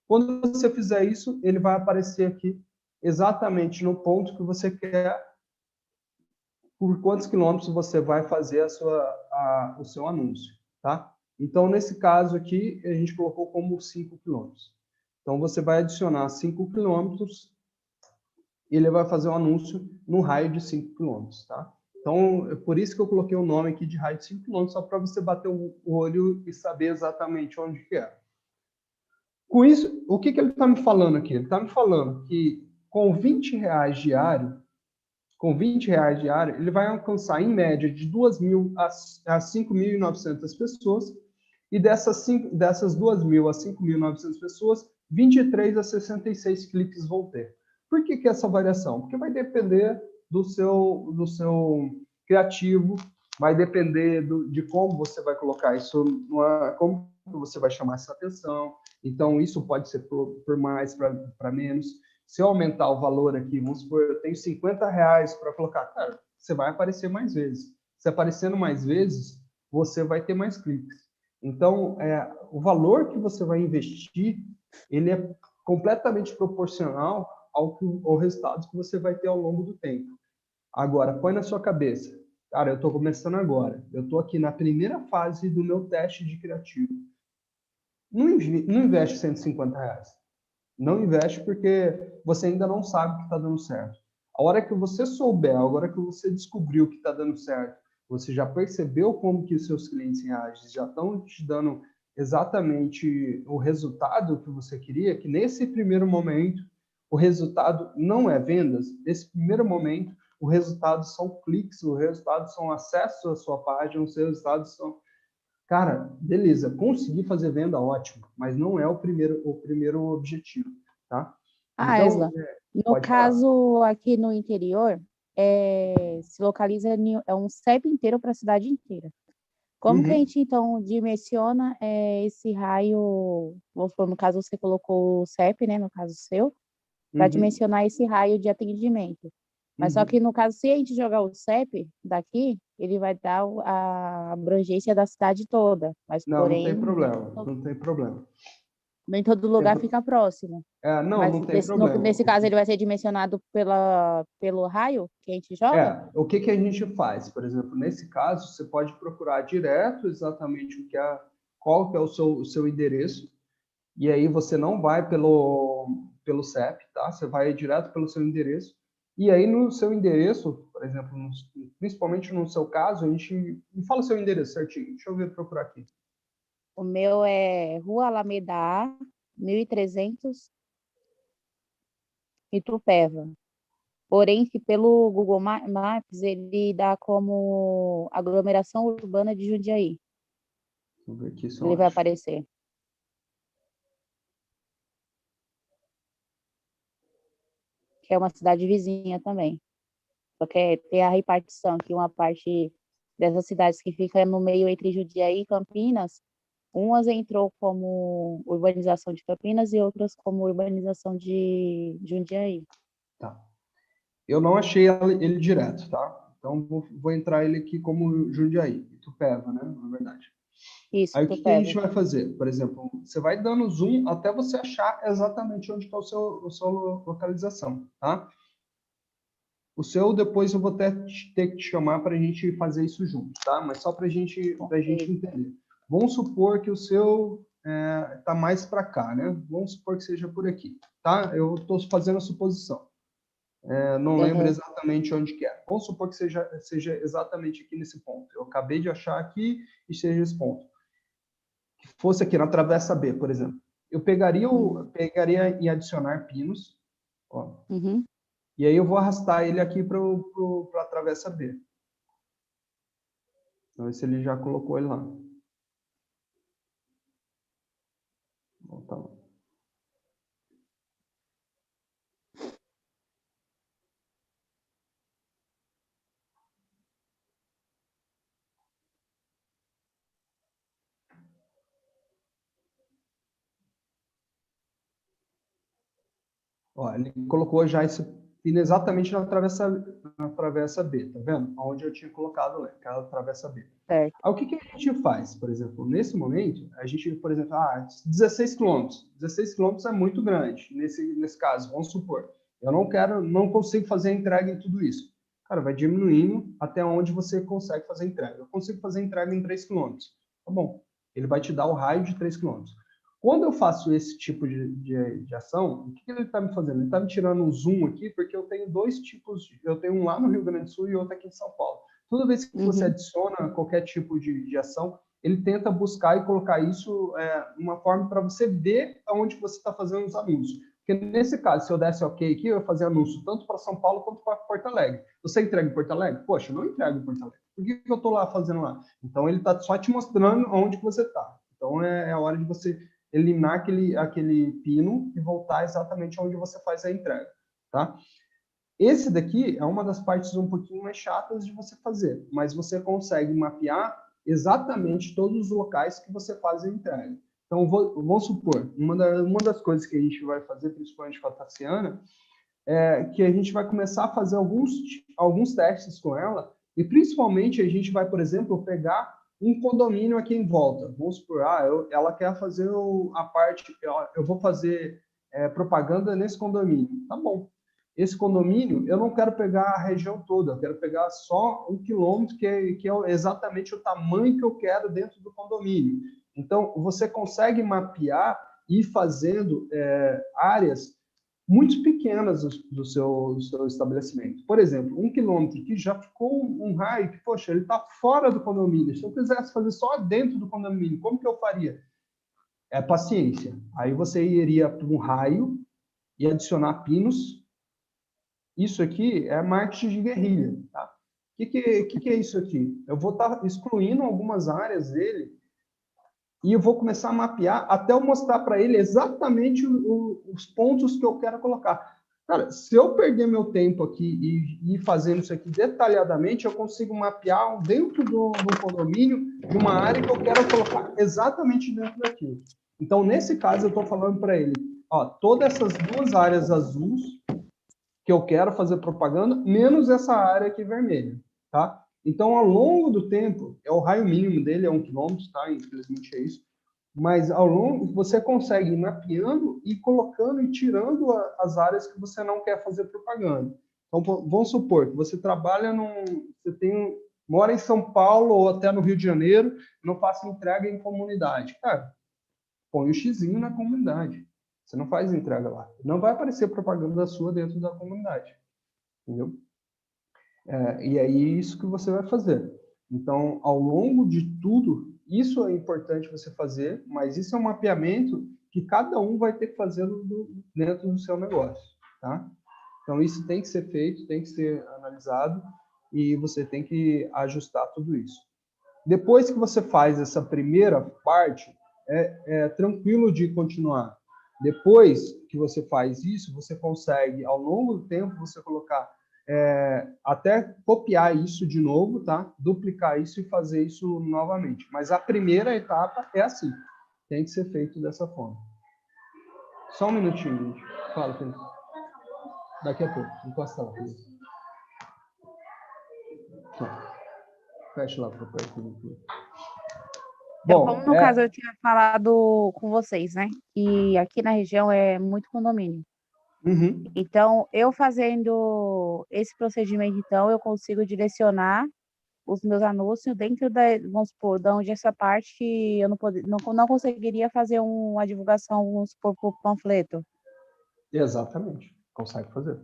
Quando você fizer isso, ele vai aparecer aqui exatamente no ponto que você quer, por quantos quilômetros você vai fazer o seu anúncio, tá? Então, nesse caso aqui, a gente colocou como 5 quilômetros. Então, você vai adicionar 5 quilômetros e ele vai fazer um anúncio no raio de 5 quilômetros, tá? Então, é por isso que eu coloquei o nome aqui de raio de 5 quilômetros, só para você bater o olho e saber exatamente onde que é. Com isso, o que ele está me falando aqui? Ele está me falando que com R$20 diário, ele vai alcançar, em média, de 2.000 a 5.900 pessoas, e dessas 2.000 a 5.900 pessoas, 23 a 66 cliques vão ter. Por que essa variação? Porque vai depender do seu criativo, vai depender de como você vai colocar isso, como você vai chamar essa atenção. Então, isso pode ser por mais para menos. Se eu aumentar o valor aqui, vamos supor, eu tenho R$50 para colocar, cara, você vai aparecer mais vezes. Se aparecendo mais vezes, você vai ter mais cliques. Então, o valor que você vai investir, ele é completamente proporcional ao resultado que você vai ter ao longo do tempo. Agora, põe na sua cabeça, cara, eu estou começando agora. Eu estou aqui na primeira fase do meu teste de criativo. Não investe R$150. Não investe porque você ainda não sabe que está dando certo. A hora que você souber, a hora que você descobriu que está dando certo, você já percebeu como que os seus clientes reagem, já estão te dando exatamente o resultado que você queria, que nesse primeiro momento, o resultado não é vendas, nesse primeiro momento, o resultado são cliques, o resultado são acessos à sua página, os resultados são... Cara, beleza, conseguir fazer venda, ótimo, mas não é o primeiro objetivo, tá? Então, Isla, no caso falar. Aqui no interior, se localiza é um CEP inteiro para a cidade inteira. Como que a gente, então, dimensiona esse raio, vamos supor, no caso você colocou o CEP, né, no caso seu, para dimensionar esse raio de atendimento? Mas só que, no caso, se a gente jogar o CEP daqui, ele vai dar a abrangência da cidade toda. Mas, Não, porém, não tem problema, não tem problema. nem todo lugar fica próximo. Não, Mas não tem problema. nesse caso, ele vai ser dimensionado pelo raio que a gente joga? O que a gente faz? Por exemplo, nesse caso, você pode procurar direto exatamente qual que é o seu endereço, e aí você não vai pelo CEP, tá? Você vai direto pelo seu endereço, e aí no seu endereço, por exemplo, principalmente no seu caso, me fala o seu endereço certinho, deixa eu procurar aqui. O meu é Rua Alameda A, 1300, Itupeva. Porém, que pelo Google Maps, ele dá como aglomeração urbana de Jundiaí. Vou ver aqui Ele vai aparecer. Que é uma cidade vizinha também. Só que tem a repartição, que uma parte dessas cidades que fica no meio entre Jundiaí e Campinas, umas entrou como urbanização de Campinas e outras como urbanização de Jundiaí. Tá. Eu não achei ele direto, tá? Então, vou entrar ele aqui como Jundiaí, Itupeva, né? Na verdade. Isso, aí, o que a gente vai fazer? Por exemplo, você vai dando zoom até você achar exatamente onde está a sua localização, tá? O seu, depois eu vou ter que te chamar para a gente fazer isso junto, tá? Mas só para a gente entender. Vamos supor que o seu está mais para cá, né? Vamos supor que seja por aqui, tá? Eu estou fazendo a suposição. Não lembro exatamente onde que é. Vamos supor que seja exatamente aqui nesse ponto. Eu acabei de achar aqui e seja esse ponto. Que fosse aqui na Travessa B, por exemplo. Eu pegaria e adicionar pinos. Ó, e aí eu vou arrastar ele aqui para a Travessa B. Vamos ver se ele já colocou ele lá. Voltar lá. Ó, ele colocou já esse pino exatamente na travessa B, tá vendo? Onde eu tinha colocado aquela travessa B. Certo. Aí o que a gente faz? Por exemplo, nesse momento, a gente, por exemplo, 16 quilômetros. 16 quilômetros é muito grande, nesse caso, vamos supor. Eu não consigo fazer a entrega em tudo isso. Cara, vai diminuindo até onde você consegue fazer a entrega. Eu consigo fazer a entrega em 3 quilômetros. Tá bom. Ele vai te dar o raio de 3 quilômetros. Quando eu faço esse tipo de ação, o que ele está me fazendo? Ele está me tirando um zoom aqui, porque eu tenho dois tipos, eu tenho um lá no Rio Grande do Sul e outro aqui em São Paulo. Toda vez que você adiciona qualquer tipo de ação, ele tenta buscar e colocar isso uma forma para você ver aonde você está fazendo os anúncios. Porque nesse caso, se eu desse OK aqui, eu ia fazer anúncio tanto para São Paulo quanto para Porto Alegre. Você entrega em Porto Alegre? Poxa, eu não entrego em Porto Alegre. Por que eu estou lá fazendo lá? Então, ele está só te mostrando aonde que você está. Então, é a hora de você eliminar aquele pino e voltar exatamente onde você faz a entrega, tá? Esse daqui é uma das partes um pouquinho mais chatas de você fazer, mas você consegue mapear exatamente todos os locais que você faz a entrega. Então, vamos supor, uma das coisas que a gente vai fazer, principalmente com a Tassiana, é que a gente vai começar a fazer alguns testes com ela, e principalmente a gente vai, por exemplo, pegar um condomínio aqui em volta. Vamos supor, ela quer fazer a parte, eu vou fazer propaganda nesse condomínio. Tá bom. Esse condomínio, eu não quero pegar a região toda, eu quero pegar só 1 quilômetro, que é exatamente o tamanho que eu quero dentro do condomínio. Então, você consegue mapear e ir fazendo áreas muito pequenas do seu estabelecimento. Por exemplo, 1 quilômetro que já ficou um raio que, poxa, ele está fora do condomínio. Se eu quisesse fazer só dentro do condomínio, como que eu faria? É paciência. Aí você iria para um raio e adicionar pinos. Isso aqui é marketing de guerrilha, tá? O que é isso aqui? Eu vou estar excluindo algumas áreas dele e eu vou começar a mapear até eu mostrar para ele exatamente os pontos que eu quero colocar. Cara, se eu perder meu tempo aqui e ir fazendo isso aqui detalhadamente, eu consigo mapear dentro do condomínio de uma área que eu quero colocar exatamente dentro daquilo. Então, nesse caso, eu estou falando para ele, ó, todas essas duas áreas azuis, que eu quero fazer propaganda, menos essa área aqui vermelha, tá? Então, ao longo do tempo, o raio mínimo dele é 1 quilômetro, tá? Infelizmente é isso. Mas ao longo, você consegue ir mapeando e colocando e tirando as áreas que você não quer fazer propaganda. Então, vamos supor que você trabalha mora em São Paulo ou até no Rio de Janeiro, não faça entrega em comunidade. Cara, põe o xizinho na comunidade. Você não faz entrega lá. Não vai aparecer propaganda sua dentro da comunidade. Entendeu? E é isso que você vai fazer. Então, ao longo de tudo, isso é importante você fazer, mas isso é um mapeamento que cada um vai ter que fazer dentro do seu negócio, tá? Então, isso tem que ser feito, tem que ser analisado e você tem que ajustar tudo isso. Depois que você faz essa primeira parte, é tranquilo de continuar. Depois que você faz isso, você consegue, ao longo do tempo, você colocar até copiar isso de novo, tá? Duplicar isso e fazer isso novamente. Mas a primeira etapa é assim. Tem que ser feito dessa forma. Só um minutinho, gente. Fala, Felipe. Daqui a pouco. Encosta lá, Felipe. Fecha lá para perto do Felipe. Então, como no caso eu tinha falado com vocês, né? E aqui na região é muito condomínio. Uhum. Então, eu fazendo esse procedimento, então, eu consigo direcionar os meus anúncios dentro vamos supor, da onde essa parte eu não conseguiria fazer uma divulgação, vamos supor, por panfleto. Exatamente, consegue fazer.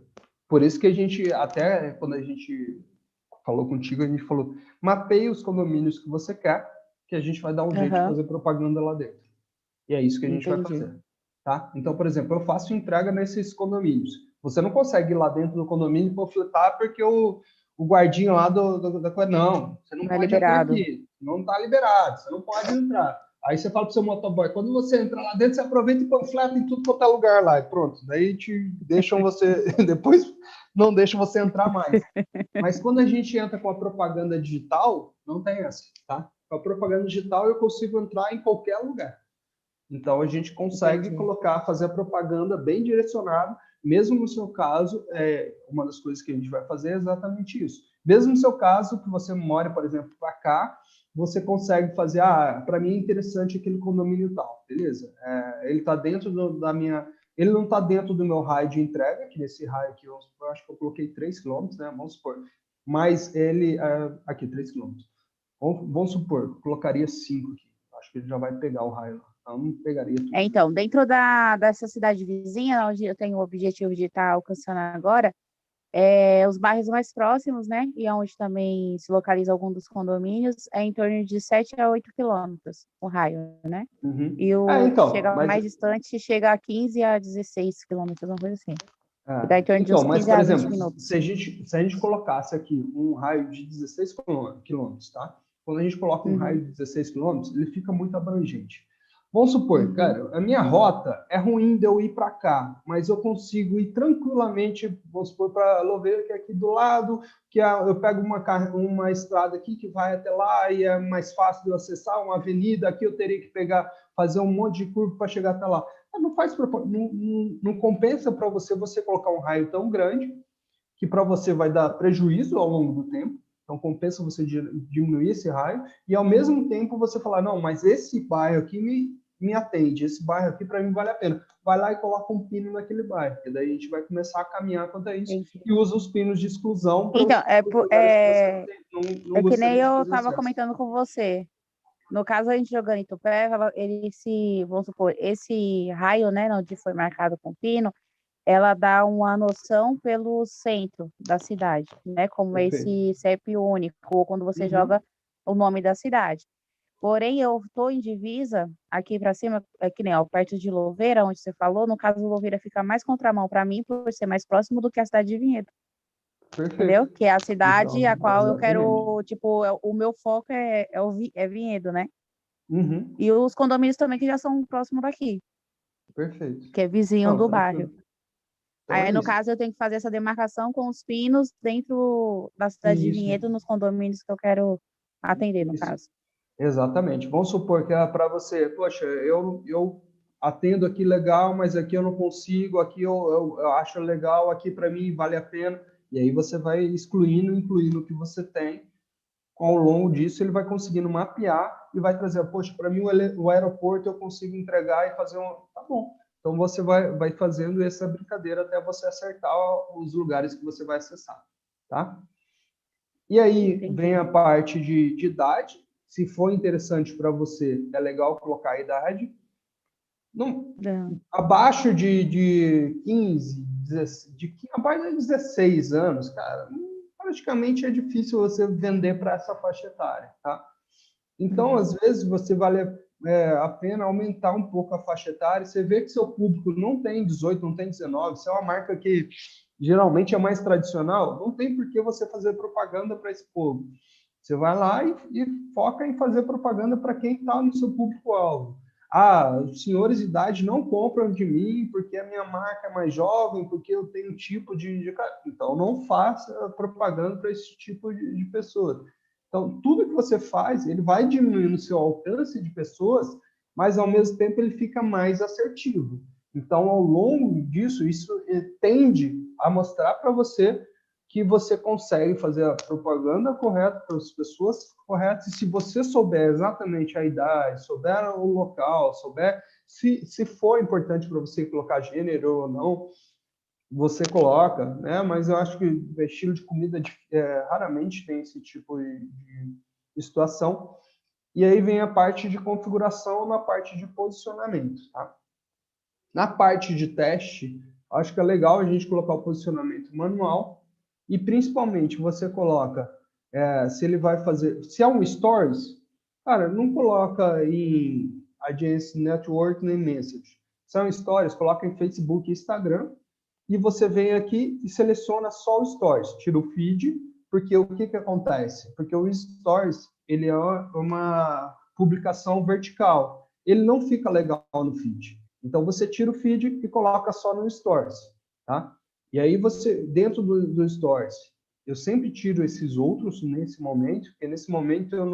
Por isso que a gente, até quando a gente falou contigo, a gente falou, mapeie os condomínios que você quer, que a gente vai dar um jeito de fazer propaganda lá dentro. E é isso que a gente vai fazer. Tá? Então, por exemplo, eu faço entrega nesses condomínios. Você não consegue ir lá dentro do condomínio e panfletar porque o guardinha lá da coisa, não, você não pode entrar aqui. Não está liberado, você não pode entrar. Aí você fala para o seu motoboy, quando você entra lá dentro, você aproveita e panfleta em tudo quanto é lugar lá. E pronto, daí te deixam você, depois não deixam você entrar mais. Mas quando a gente entra com a propaganda digital, não tem essa, tá? Com a propaganda digital eu consigo entrar em qualquer lugar. Então, a gente consegue fazer a propaganda bem direcionada. Mesmo no seu caso, uma das coisas que a gente vai fazer é exatamente isso. Mesmo no seu caso, que você mora, por exemplo, para cá, você consegue fazer, para mim é interessante aquele condomínio tal, beleza? Ele está dentro da minha... Ele não está dentro do meu raio de entrega, que nesse raio aqui, eu acho que eu coloquei 3 km, né? Vamos supor. Mas ele... aqui, 3 km. Vamos supor, colocaria 5 aqui. Acho que ele já vai pegar o raio lá. Não pegaria tudo. Então, dentro dessa cidade vizinha, onde eu tenho o objetivo de estar alcançando agora, os bairros mais próximos, né? E onde também se localiza algum dos condomínios, é em torno de 7 a 8 quilômetros o raio, né? Uhum. E chega mais distante, chega a 15 a 16 quilômetros, uma coisa assim. Dá em torno de uns 15 a 20 minutos. Se a gente colocasse aqui um raio de 16 quilômetros, tá? Quando a gente coloca um raio de 16 quilômetros, ele fica muito abrangente. Vamos supor, cara, a minha rota é ruim de eu ir para cá, mas eu consigo ir tranquilamente, vamos supor, para Louveira, que é aqui do lado, que eu pego uma estrada aqui que vai até lá e é mais fácil de eu acessar uma avenida, aqui eu teria que fazer um monte de curva para chegar até lá. Não compensa para você colocar um raio tão grande, que para você vai dar prejuízo ao longo do tempo. Então, compensa você diminuir esse raio e, ao mesmo tempo, você falar, não, mas esse bairro aqui me atende, esse bairro aqui, para mim, vale a pena. Vai lá e coloca um pino naquele bairro, e daí a gente vai começar a caminhar quanto a isso e usa os pinos de exclusão. Então, que nem eu estava comentando com você. No caso, a gente jogando em Tupé, vamos supor, esse raio, né, onde foi marcado com pino, ela dá uma noção pelo centro da cidade, né? Como esse CEP único, ou quando você joga o nome da cidade. Porém, eu estou em divisa, aqui para cima, que nem perto de Louveira, onde você falou, no caso, Louveira fica mais contramão para mim, por ser mais próximo do que a cidade de Vinhedo. Perfeito. Entendeu? Que é a cidade a qual eu quero, tipo, o meu foco é Vinhedo, né? E os condomínios também que já são próximos daqui. Perfeito. Que é vizinho do bairro. Então, aí, no caso, eu tenho que fazer essa demarcação com os pinos dentro da cidade de Vinhedo, nos condomínios que eu quero atender, no caso. Exatamente. Vamos supor que para você, poxa, eu atendo aqui legal, mas aqui eu não consigo, aqui eu acho legal, aqui para mim vale a pena. E aí você vai excluindo, incluindo o que você tem. Ao longo disso, ele vai conseguindo mapear e vai trazer, poxa, para mim o aeroporto eu consigo entregar e fazer um... Tá bom. Então você vai fazendo essa brincadeira até você acertar os lugares que você vai acessar, tá? E aí vem a parte de idade. Se for interessante para você, é legal colocar a idade. Não, abaixo de 15, abaixo de 16 anos, cara, praticamente é difícil você vender para essa faixa etária, tá? Então, às vezes, você vale a pena aumentar um pouco a faixa etária. Você vê que seu público não tem 18, não tem 19, se é uma marca que geralmente é mais tradicional, não tem por que você fazer propaganda para esse povo. Você vai lá e foca em fazer propaganda para quem está no seu público-alvo. Os senhores de idade não compram de mim porque a minha marca é mais jovem, porque eu tenho um tipo de... Então, não faça propaganda para esse tipo de pessoas. Então, tudo que você faz, ele vai diminuindo o seu alcance de pessoas, mas, ao mesmo tempo, ele fica mais assertivo. Então, ao longo disso, isso tende a mostrar para você que você consegue fazer a propaganda correta para as pessoas corretas, e se você souber exatamente a idade, souber o local, souber se for importante para você colocar gênero ou não, você coloca, né? Mas eu acho que estilo de comida raramente tem esse tipo de situação. E aí vem a parte de configuração na parte de posicionamento, tá? Na parte de teste, acho que é legal a gente colocar o posicionamento manual e, principalmente, você coloca se ele vai fazer... Se é um Stories, cara, não coloca em Audience Network nem Message. Se é um Stories, coloca em Facebook e Instagram, e você vem aqui e seleciona só o Stories, tira o feed, porque o que acontece? Porque o Stories, ele é uma publicação vertical, ele não fica legal no feed. Então, você tira o feed e coloca só no Stories, tá? E aí, você, dentro do Stories, eu sempre tiro esses outros nesse momento, porque nesse momento eu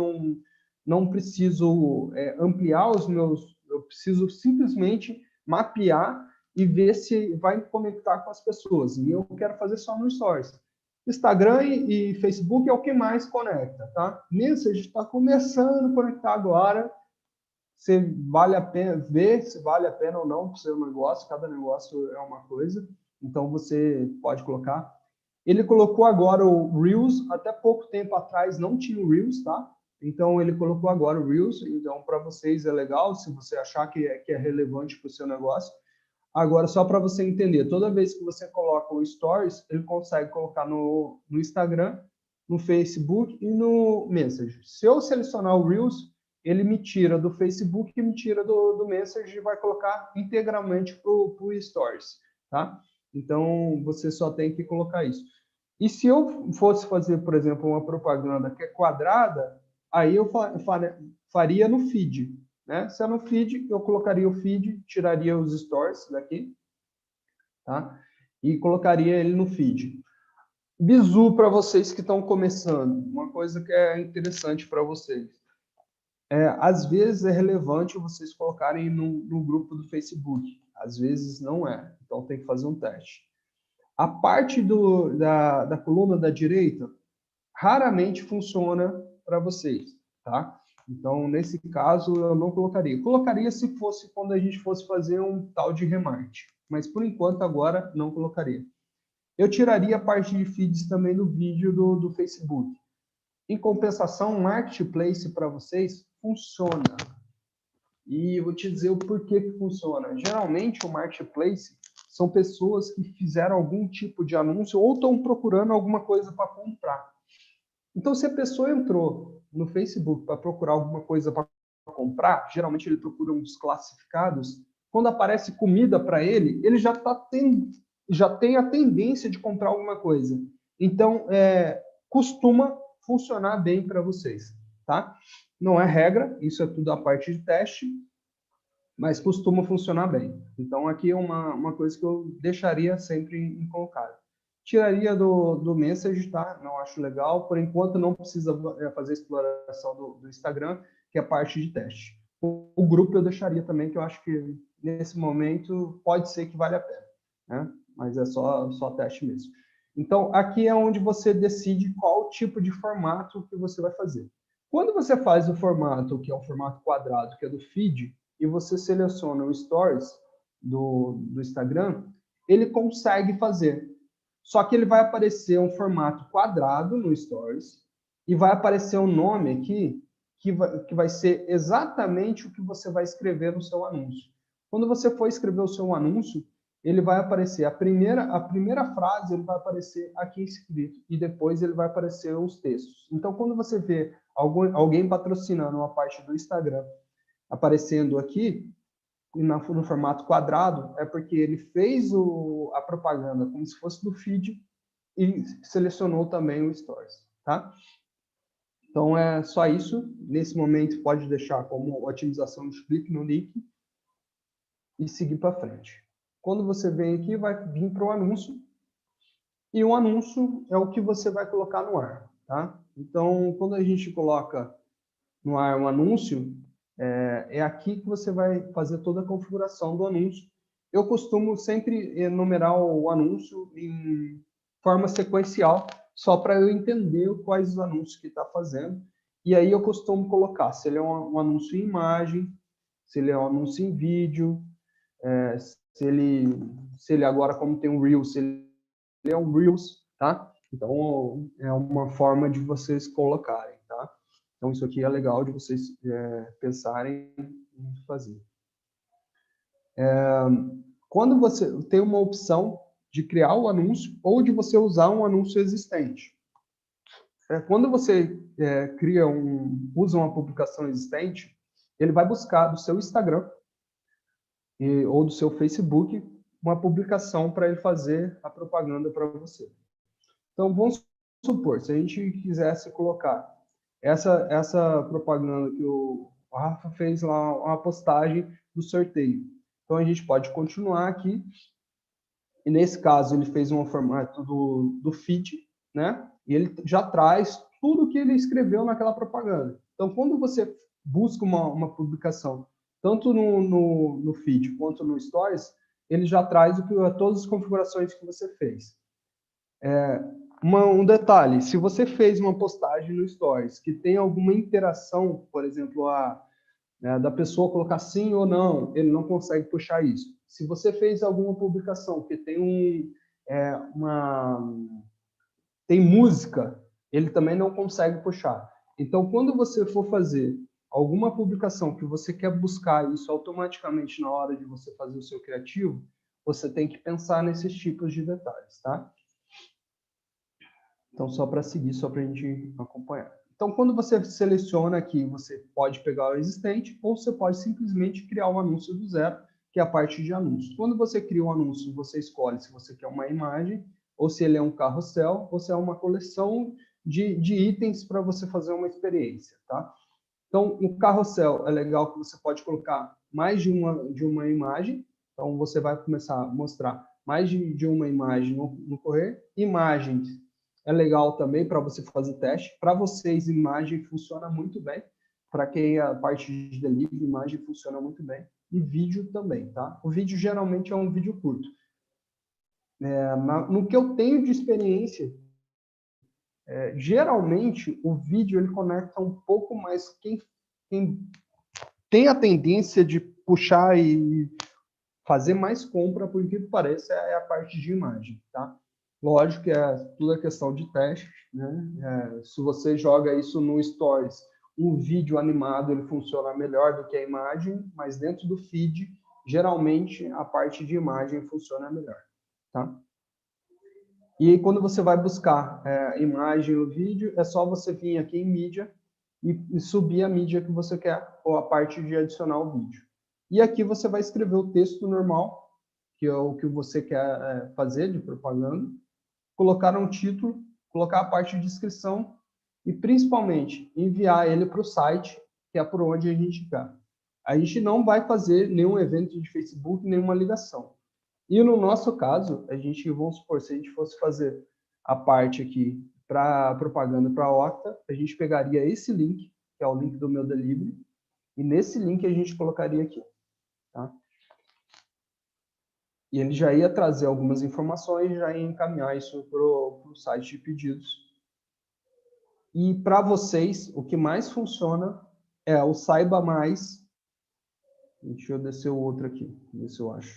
não preciso ampliar os meus... Eu preciso simplesmente mapear e ver se vai conectar com as pessoas. E eu quero fazer só no Stories. Instagram e Facebook é o que mais conecta, tá? Message está começando a conectar agora. Se vale a pena ver se vale a pena ou não para o seu negócio. Cada negócio é uma coisa. Então, você pode colocar. Ele colocou agora o Reels. Até pouco tempo atrás não tinha o Reels, tá? Então, ele colocou agora o Reels. Então, para vocês é legal, se você achar que é relevante para o seu negócio. Agora, só para você entender, toda vez que você coloca o Stories, ele consegue colocar no Instagram, no Facebook e no Messenger. Se eu selecionar o Reels, ele me tira do Facebook e me tira do Messenger e vai colocar integralmente para o Stories, tá? Então, você só tem que colocar isso. E se eu fosse fazer, por exemplo, uma propaganda que é quadrada, aí eu faria no feed, né? Se é no feed, eu colocaria o feed, tiraria os stories daqui, tá? E colocaria ele no feed. Bizu para vocês que estão começando, uma coisa que é interessante para vocês. Às vezes é relevante vocês colocarem no grupo do Facebook, às vezes não é, então tem que fazer um teste. A parte da coluna da direita raramente funciona para vocês, tá? Então, nesse caso, eu não colocaria. Colocaria se fosse quando a gente fosse fazer um tal de remarketing. Mas, por enquanto, agora, não colocaria. Eu tiraria a parte de feeds também do vídeo do Facebook. Em compensação, o Marketplace para vocês funciona. E eu vou te dizer o porquê que funciona. Geralmente, o Marketplace são pessoas que fizeram algum tipo de anúncio ou estão procurando alguma coisa para comprar. Então, se a pessoa entrou no Facebook para procurar alguma coisa para comprar, geralmente ele procura uns classificados, quando aparece comida para ele, ele já tem a tendência de comprar alguma coisa. Então, costuma funcionar bem para vocês, tá? Não é regra, isso é tudo a parte de teste, mas costuma funcionar bem. Então, aqui é uma coisa que eu deixaria sempre em colocado. Tiraria do Message, tá? Não acho legal. Por enquanto, não precisa fazer exploração do Instagram, que é a parte de teste. O grupo eu deixaria também, que eu acho que nesse momento, pode ser que valha a pena, né? Mas é só teste mesmo. Então, aqui é onde você decide qual tipo de formato que você vai fazer. Quando você faz o formato, que é o formato quadrado, que é do feed, e você seleciona o Stories do Instagram, ele consegue fazer. Só que ele vai aparecer um formato quadrado no Stories e vai aparecer um nome aqui que vai ser exatamente o que você vai escrever no seu anúncio. Quando você for escrever o seu anúncio, ele vai aparecer, a primeira frase ele vai aparecer aqui escrito, e depois ele vai aparecer os textos. Então, quando você vê alguém patrocinando uma parte do Instagram aparecendo aqui, no formato quadrado, é porque ele fez a propaganda como se fosse do feed e selecionou também o Stories, tá? Então, é só isso. Nesse momento, pode deixar como otimização de clique no link e seguir para frente. Quando você vem aqui, vai vir para o anúncio. E o anúncio é o que você vai colocar no ar, tá? Então, quando a gente coloca no ar um anúncio, é aqui que você vai fazer toda a configuração do anúncio. Eu costumo sempre enumerar o anúncio em forma sequencial, só para eu entender quais os anúncios que está fazendo. E aí eu costumo colocar se ele é um anúncio em imagem, se ele é um anúncio em vídeo, se ele agora, como tem um Reels, se ele é um Reels, tá? Então, é uma forma de vocês colocarem, tá? Então, isso aqui é legal de vocês pensarem em fazer. Quando você tem uma opção de criar o anúncio ou de você usar um anúncio existente. Quando você usa uma publicação existente, ele vai buscar do seu Instagram ou do seu Facebook uma publicação para ele fazer a propaganda para você. Então, vamos supor, se a gente quisesse colocar essa propaganda que o Rafa fez lá, uma postagem do sorteio. Então, a gente pode continuar aqui. E, nesse caso, ele fez um formato do feed, né? E ele já traz tudo que ele escreveu naquela propaganda. Então, quando você busca uma publicação, tanto no feed quanto no Stories, ele já traz todas as configurações que você fez. Um detalhe, se você fez uma postagem no Stories que tem alguma interação, por exemplo, da pessoa colocar sim ou não, ele não consegue puxar isso. Se você fez alguma publicação que tem tem música, ele também não consegue puxar. Então, quando você for fazer alguma publicação que você quer buscar isso automaticamente na hora de você fazer o seu criativo, você tem que pensar nesses tipos de detalhes, tá? Então, só para seguir, só para a gente acompanhar. Então, quando você seleciona aqui, você pode pegar o existente ou você pode simplesmente criar um anúncio do zero, que é a parte de anúncios. Quando você cria um anúncio, você escolhe se você quer uma imagem, ou se ele é um carrossel, ou se é uma coleção de itens para você fazer uma experiência, tá? Então, o carrossel é legal que você pode colocar mais de uma imagem. Então, você vai começar a mostrar mais de uma imagem no correr. Imagens é legal também para você fazer teste. Para vocês, imagem funciona muito bem. Para quem é a parte de delivery, imagem funciona muito bem. E vídeo também, tá? O vídeo geralmente é um vídeo curto. No que eu tenho de experiência, geralmente o vídeo ele conecta um pouco mais. Quem tem a tendência de puxar e fazer mais compra, por que parece, é a parte de imagem, tá? Lógico que tudo é questão de teste, né? Se você joga isso no Stories, um vídeo animado ele funciona melhor do que a imagem, mas dentro do feed, geralmente a parte de imagem funciona melhor, tá? E aí, quando você vai buscar imagem ou vídeo, é só você vir aqui em mídia e subir a mídia que você quer, ou a parte de adicionar o vídeo. E aqui você vai escrever o texto normal, que é o que você quer fazer de propaganda, colocar um título, colocar a parte de descrição e, principalmente, enviar ele para o site, que é por onde a gente quer. A gente não vai fazer nenhum evento de Facebook, nenhuma ligação. E no nosso caso, vamos supor, se a gente fosse fazer a parte aqui para propaganda para a Octa, a gente pegaria esse link, que é o link do meu delivery, e nesse link a gente colocaria aqui, tá? E ele já ia trazer algumas informações, já ia encaminhar isso para o site de pedidos. E para vocês, o que mais funciona é o Saiba Mais. Deixa eu descer o outro aqui, ver se eu acho.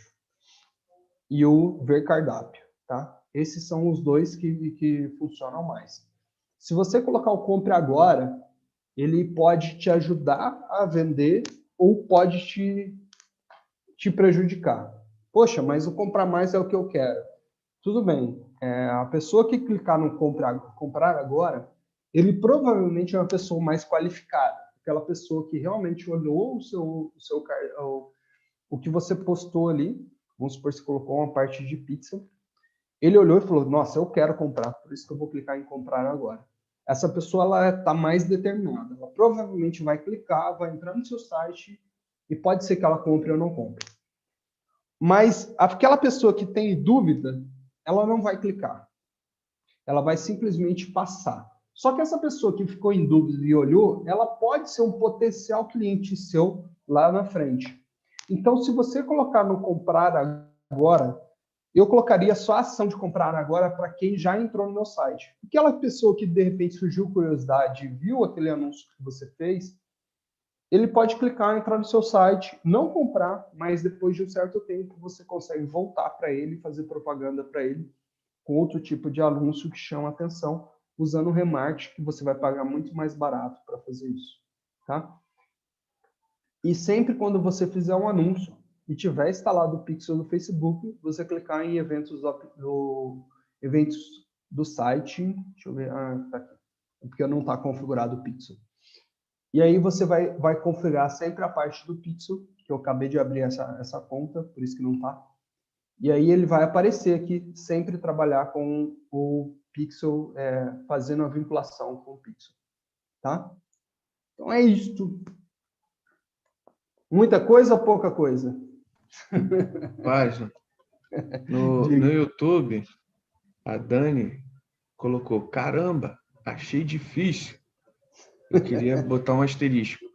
E o Ver Cardápio, tá? Esses são os dois que funcionam mais. Se você colocar o Compre Agora, ele pode te ajudar a vender ou pode te prejudicar. Poxa, mas o Comprar Mais é o que eu quero. Tudo bem. A pessoa que clicar no Comprar Agora, ele provavelmente é uma pessoa mais qualificada. Aquela pessoa que realmente olhou o que você postou ali. Vamos supor que você colocou uma parte de pizza. Ele olhou e falou, nossa, eu quero comprar, por isso que eu vou clicar em Comprar Agora. Essa pessoa ela está mais determinada. Ela provavelmente vai clicar, vai entrar no seu site e pode ser que ela compre ou não compre. Mas aquela pessoa que tem dúvida, ela não vai clicar. Ela vai simplesmente passar. Só que essa pessoa que ficou em dúvida e olhou, ela pode ser um potencial cliente seu lá na frente. Então, se você colocar no Comprar Agora, eu colocaria só a ação de Comprar Agora para quem já entrou no meu site. Aquela pessoa que, de repente, surgiu curiosidade e viu aquele anúncio que você fez, ele pode clicar, entrar no seu site, não comprar, mas depois de um certo tempo você consegue voltar para ele e fazer propaganda para ele com outro tipo de anúncio que chama atenção, usando o remarketing, que você vai pagar muito mais barato para fazer isso. Tá? E sempre quando você fizer um anúncio e tiver instalado o Pixel no Facebook, você clicar em eventos do site. Deixa eu ver. Tá aqui. Porque não está configurado o Pixel. E aí você vai configurar sempre a parte do Pixel, que eu acabei de abrir essa conta, por isso que não está. E aí ele vai aparecer aqui, sempre trabalhar com o Pixel, fazendo a vinculação com o Pixel. Tá? Então é isso. Muita coisa ou pouca coisa? Página. No YouTube, a Dani colocou, caramba, achei difícil. Eu queria botar um asterisco.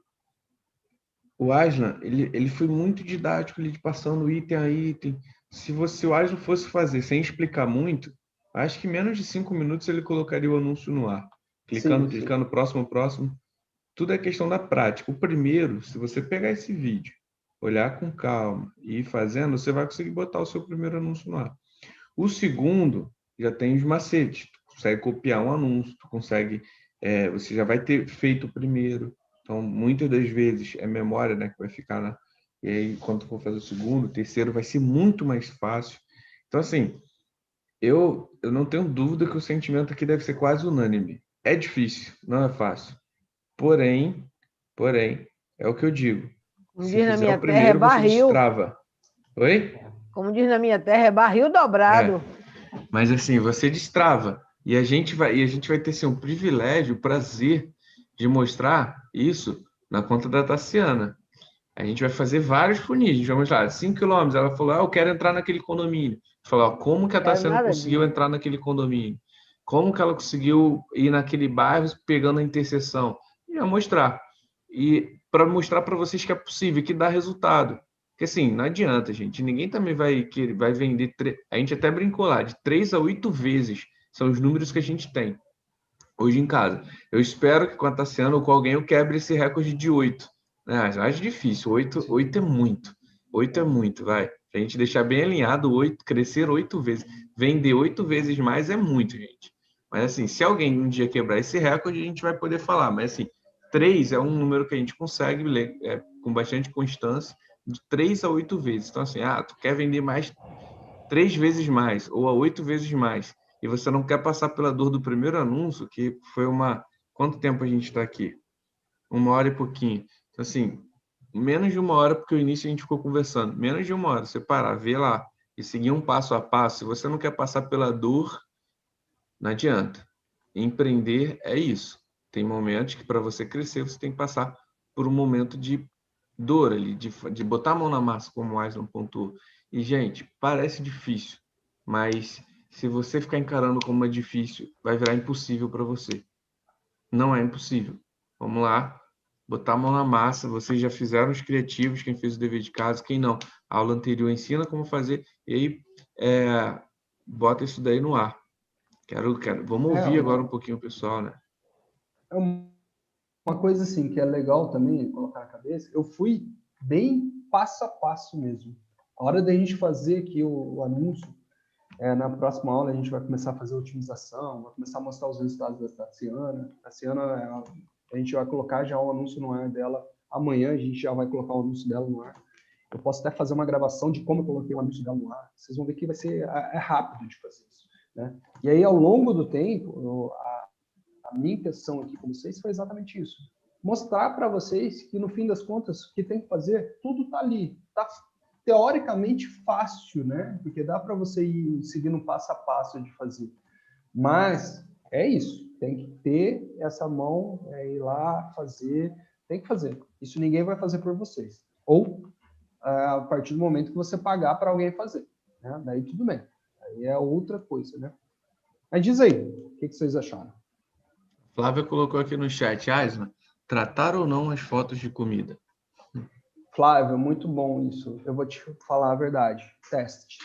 O Aslan, ele foi muito didático, ele passando item a item. Se o Aslan fosse fazer sem explicar muito, acho que menos de 5 minutos ele colocaria o anúncio no ar. Clicando, próximo. Tudo é questão da prática. O primeiro, se você pegar esse vídeo, olhar com calma e ir fazendo, você vai conseguir botar o seu primeiro anúncio no ar. O segundo, já tem os macetes. Tu consegue copiar um anúncio, tu consegue... você já vai ter feito o primeiro. Então, muitas das vezes, é memória, né, que vai ficar lá. E aí, quando for fazer o segundo, o terceiro, vai ser muito mais fácil. Então, assim, eu não tenho dúvida que o sentimento aqui deve ser quase unânime. É difícil, não é fácil. Porém, é o que eu digo. Como diz na minha terra, é barril. Você destrava. Oi? Como diz na minha terra, é barril dobrado. Mas assim, você destrava. E a gente vai ter assim, um privilégio, o prazer de mostrar isso na conta da Tassiana. A gente vai fazer vários funis. A gente vai mostrar 5 km. Ela falou, eu quero entrar naquele condomínio. Falou, como que a Tassiana conseguiu entrar naquele condomínio? Como que ela conseguiu ir naquele bairro pegando a interseção? E vai mostrar. E para mostrar para vocês que é possível, que dá resultado. Porque assim, não adianta, gente. Ninguém também vai vender... A gente até brincou lá, de 3 a 8 vezes são os números que a gente tem hoje em casa. Eu espero que com a Tassiana ou com alguém eu quebre esse recorde de 8. Mas acho difícil. 8 é muito. 8 é muito, vai. A gente deixar bem alinhado, 8, crescer 8 vezes. Vender 8 vezes mais é muito, gente. Mas assim, se alguém um dia quebrar esse recorde, a gente vai poder falar. Mas assim, 3 é um número que a gente consegue ler com bastante constância, de 3 a 8 vezes. Então assim, tu quer vender mais 3 vezes mais, ou a 8 vezes mais, e você não quer passar pela dor do primeiro anúncio, que foi Quanto tempo a gente está aqui? 1 hora e pouquinho. Então, assim, menos de 1 hora, porque o início a gente ficou conversando. Menos de 1 hora, você parar, ver lá e seguir um passo a passo. Se você não quer passar pela dor, não adianta. Empreender é isso. Tem momentos que para você crescer, você tem que passar por um momento de dor ali, de botar a mão na massa, como o Aslan pontuou. E, gente, parece difícil, mas se você ficar encarando como é difícil, vai virar impossível para você. Não é impossível. Vamos lá, botar a mão na massa. Vocês já fizeram os criativos, quem fez o dever de casa, quem não. A aula anterior ensina como fazer, e aí bota isso daí no ar. Vamos ouvir agora um pouquinho o pessoal, né? É uma coisa assim que é legal também colocar na cabeça. Eu fui bem passo a passo mesmo. A hora da gente fazer aqui o anúncio, na próxima aula a gente vai começar a fazer a otimização, vai começar a mostrar os resultados da Tassiana. A Tassiana, a gente vai colocar já o anúncio no ar dela. Amanhã a gente já vai colocar o anúncio dela no ar. Eu posso até fazer uma gravação de como eu coloquei o anúncio dela no ar. Vocês vão ver que vai ser rápido de fazer isso, né? E aí, ao longo do tempo, a minha intenção aqui com vocês foi exatamente isso. Mostrar para vocês que, no fim das contas, o que tem que fazer, tudo está ali. Está teoricamente fácil, né? Porque dá para você ir seguindo passo a passo de fazer. Mas é isso. Tem que ter essa mão, ir lá, fazer. Tem que fazer. Isso ninguém vai fazer por vocês. Ou a partir do momento que você pagar para alguém fazer, né? Daí tudo bem. Aí é outra coisa, né? Mas diz aí, o que vocês acharam? Flávia colocou aqui no chat, Aisma, tratar ou não as fotos de comida? Flávia, muito bom isso. Eu vou te falar a verdade. Teste.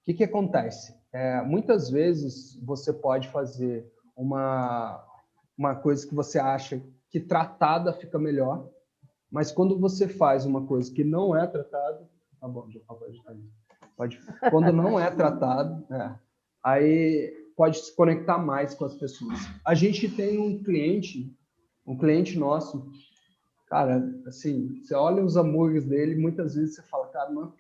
O que acontece? Muitas vezes você pode fazer uma coisa que você acha que tratada fica melhor, mas quando você faz uma coisa que não é tratada, tá bom, já pode. Quando não é tratado, aí pode se conectar mais com as pessoas. A gente tem um cliente nosso, cara, assim, você olha os hambúrgueres dele, muitas vezes você fala, cara, não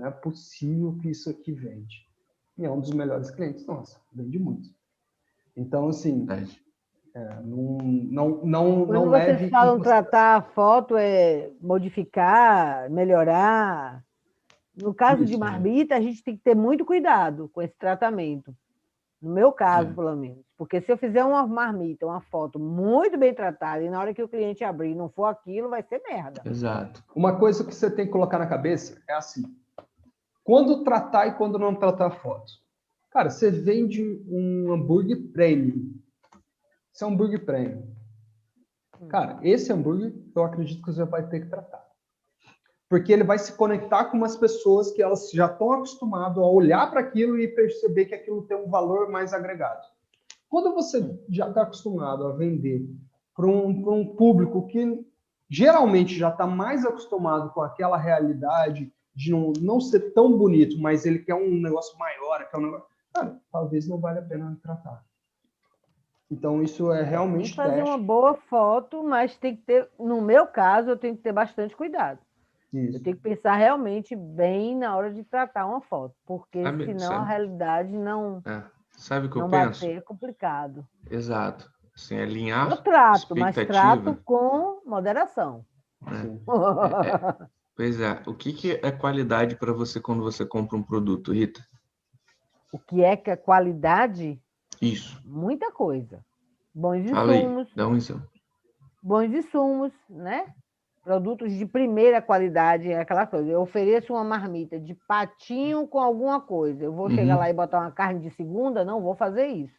é possível que isso aqui vende. E é um dos melhores clientes nossos, vende muito. Então, assim, não Quando leve... vocês falam tratar a foto, modificar, melhorar. No caso de marmita, a gente tem que ter muito cuidado com esse tratamento. No meu caso, pelo menos. Porque se eu fizer uma marmita, uma foto muito bem tratada, e na hora que o cliente abrir não for aquilo, vai ser merda. Exato. Uma coisa que você tem que colocar na cabeça é assim, quando tratar e quando não tratar a foto. Cara, você vende um hambúrguer premium. Esse é um hambúrguer premium. Cara, esse hambúrguer, eu acredito que você vai ter que tratar. Porque ele vai se conectar com umas pessoas que elas já estão acostumadas a olhar para aquilo e perceber que aquilo tem um valor mais agregado. Quando você já está acostumado a vender para um público que geralmente já está mais acostumado com aquela realidade de não ser tão bonito, mas ele quer um negócio maior, cara, talvez não valha a pena tratar. Então, isso é realmente tem que fazer uma boa foto, mas tem que ter, no meu caso, eu tenho que ter bastante cuidado. Isso. Eu tenho que pensar realmente bem na hora de tratar uma foto, porque senão a realidade não... Sabe o que eu penso? penso? É complicado. Exato. Assim, alinhar eu trato, mas trato com moderação. Pois é. O que é qualidade para você quando você compra um produto, Rita? O que é qualidade? Isso. Muita coisa. Bons Fala insumos. Aí, dá um exemplo. Bons insumos, né? Produtos de primeira qualidade, é aquela coisa. Eu ofereço uma marmita de patinho com alguma coisa. Eu vou chegar lá e botar uma carne de segunda? Não vou fazer isso.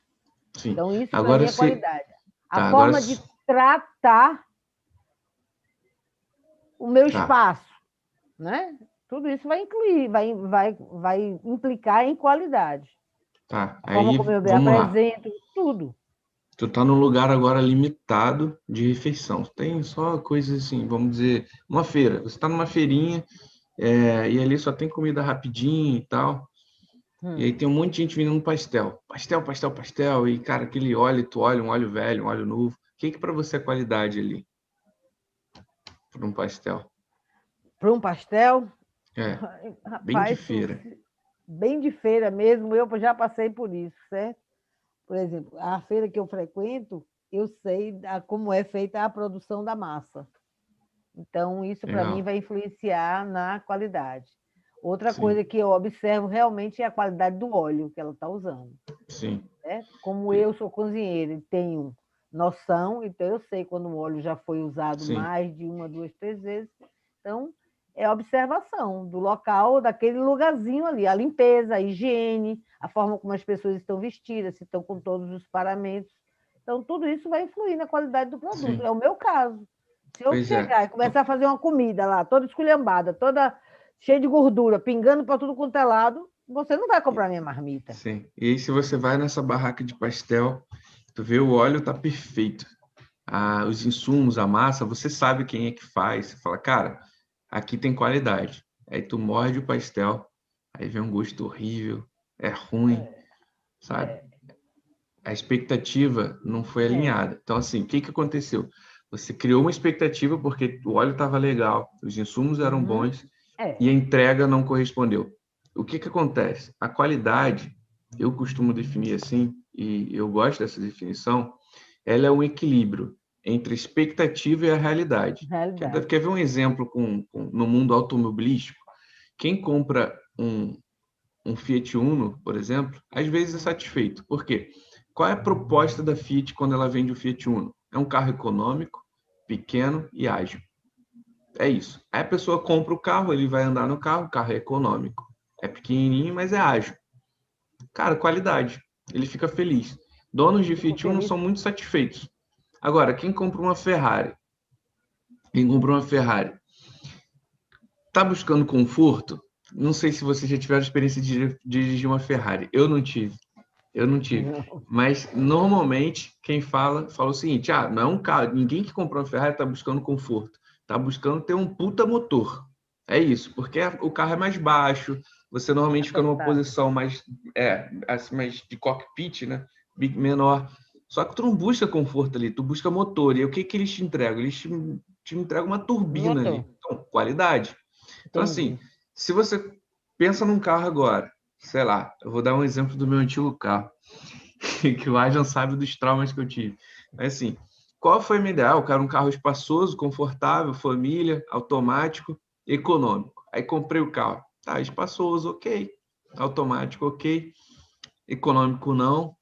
Sim. Então, isso para mim é qualidade. A forma de tratar o meu espaço, né? Tudo isso vai incluir, vai implicar em qualidade. Tá. A forma como eu me apresento, tudo. Tu tá num lugar agora limitado de refeição. Tem só coisas assim, vamos dizer, uma feira. Você tá numa feirinha e ali só tem comida rapidinho e tal. E aí tem um monte de gente vendendo pastel. Pastel. E, cara, aquele óleo, tu olha, um óleo velho, um óleo novo. O que para você é qualidade ali? Para um pastel? Para um pastel? Rapaz, bem de feira. Bem de feira mesmo, eu já passei por isso, certo? Por exemplo, a feira que eu frequento, eu sei como é feita a produção da massa. Então, isso para mim vai influenciar na qualidade. Outra coisa que eu observo realmente é a qualidade do óleo que ela está usando. Sim. Como eu sou cozinheira e tenho noção, então eu sei quando o óleo já foi usado mais de 1, 2, 3 vezes. Então, é a observação do local, daquele lugarzinho ali, a limpeza, a higiene, a forma como as pessoas estão vestidas, se estão com todos os paramentos. Então, tudo isso vai influir na qualidade do produto. É o meu caso. Se eu chegar e começar a fazer uma comida lá, toda esculhambada, toda cheia de gordura, pingando para tudo quanto é lado, você não vai comprar minha marmita. Sim. E aí, se você vai nessa barraca de pastel, tu vê o óleo tá perfeito. Os insumos, a massa, você sabe quem é que faz. Você fala, cara, aqui tem qualidade. Aí tu morde o pastel, aí vem um gosto horrível, é ruim, sabe? A expectativa não foi alinhada. Então, assim, o que aconteceu? Você criou uma expectativa porque o óleo estava legal, os insumos eram bons e a entrega não correspondeu. O que acontece? A qualidade, eu costumo definir assim, e eu gosto dessa definição, ela é um equilíbrio entre a expectativa e a realidade. Quer ver um exemplo no mundo automobilístico? Quem compra um Fiat Uno, por exemplo, às vezes é satisfeito. Por quê? Qual é a proposta da Fiat quando ela vende o Fiat Uno? É um carro econômico, pequeno e ágil. É isso. Aí a pessoa compra o carro, ele vai andar no carro, o carro é econômico. É pequenininho, mas é ágil. Cara, qualidade. Ele fica feliz. Donos de Fiat Uno são muito satisfeitos. Agora, quem compra uma Ferrari? Está buscando conforto? Não sei se você já tiver a experiência de dirigir uma Ferrari. Eu não tive. Mas, normalmente, quem fala o seguinte, não é um carro. Ninguém que comprou uma Ferrari está buscando conforto. Está buscando ter um puta motor. É isso, porque o carro é mais baixo, você normalmente fica numa posição mais de cockpit, né? Menor. Só que tu não busca conforto ali, tu busca motor. E o que eles te entregam? Eles te entregam uma turbina ali. Então, qualidade. Então, assim, se você pensa num carro agora, sei lá, eu vou dar um exemplo do meu antigo carro, que o Ajan sabe dos traumas que eu tive. Mas, assim, qual foi a minha ideia? Eu quero um carro espaçoso, confortável, família, automático, econômico. Aí comprei o carro. Tá, espaçoso, ok. Automático, ok. Econômico, não.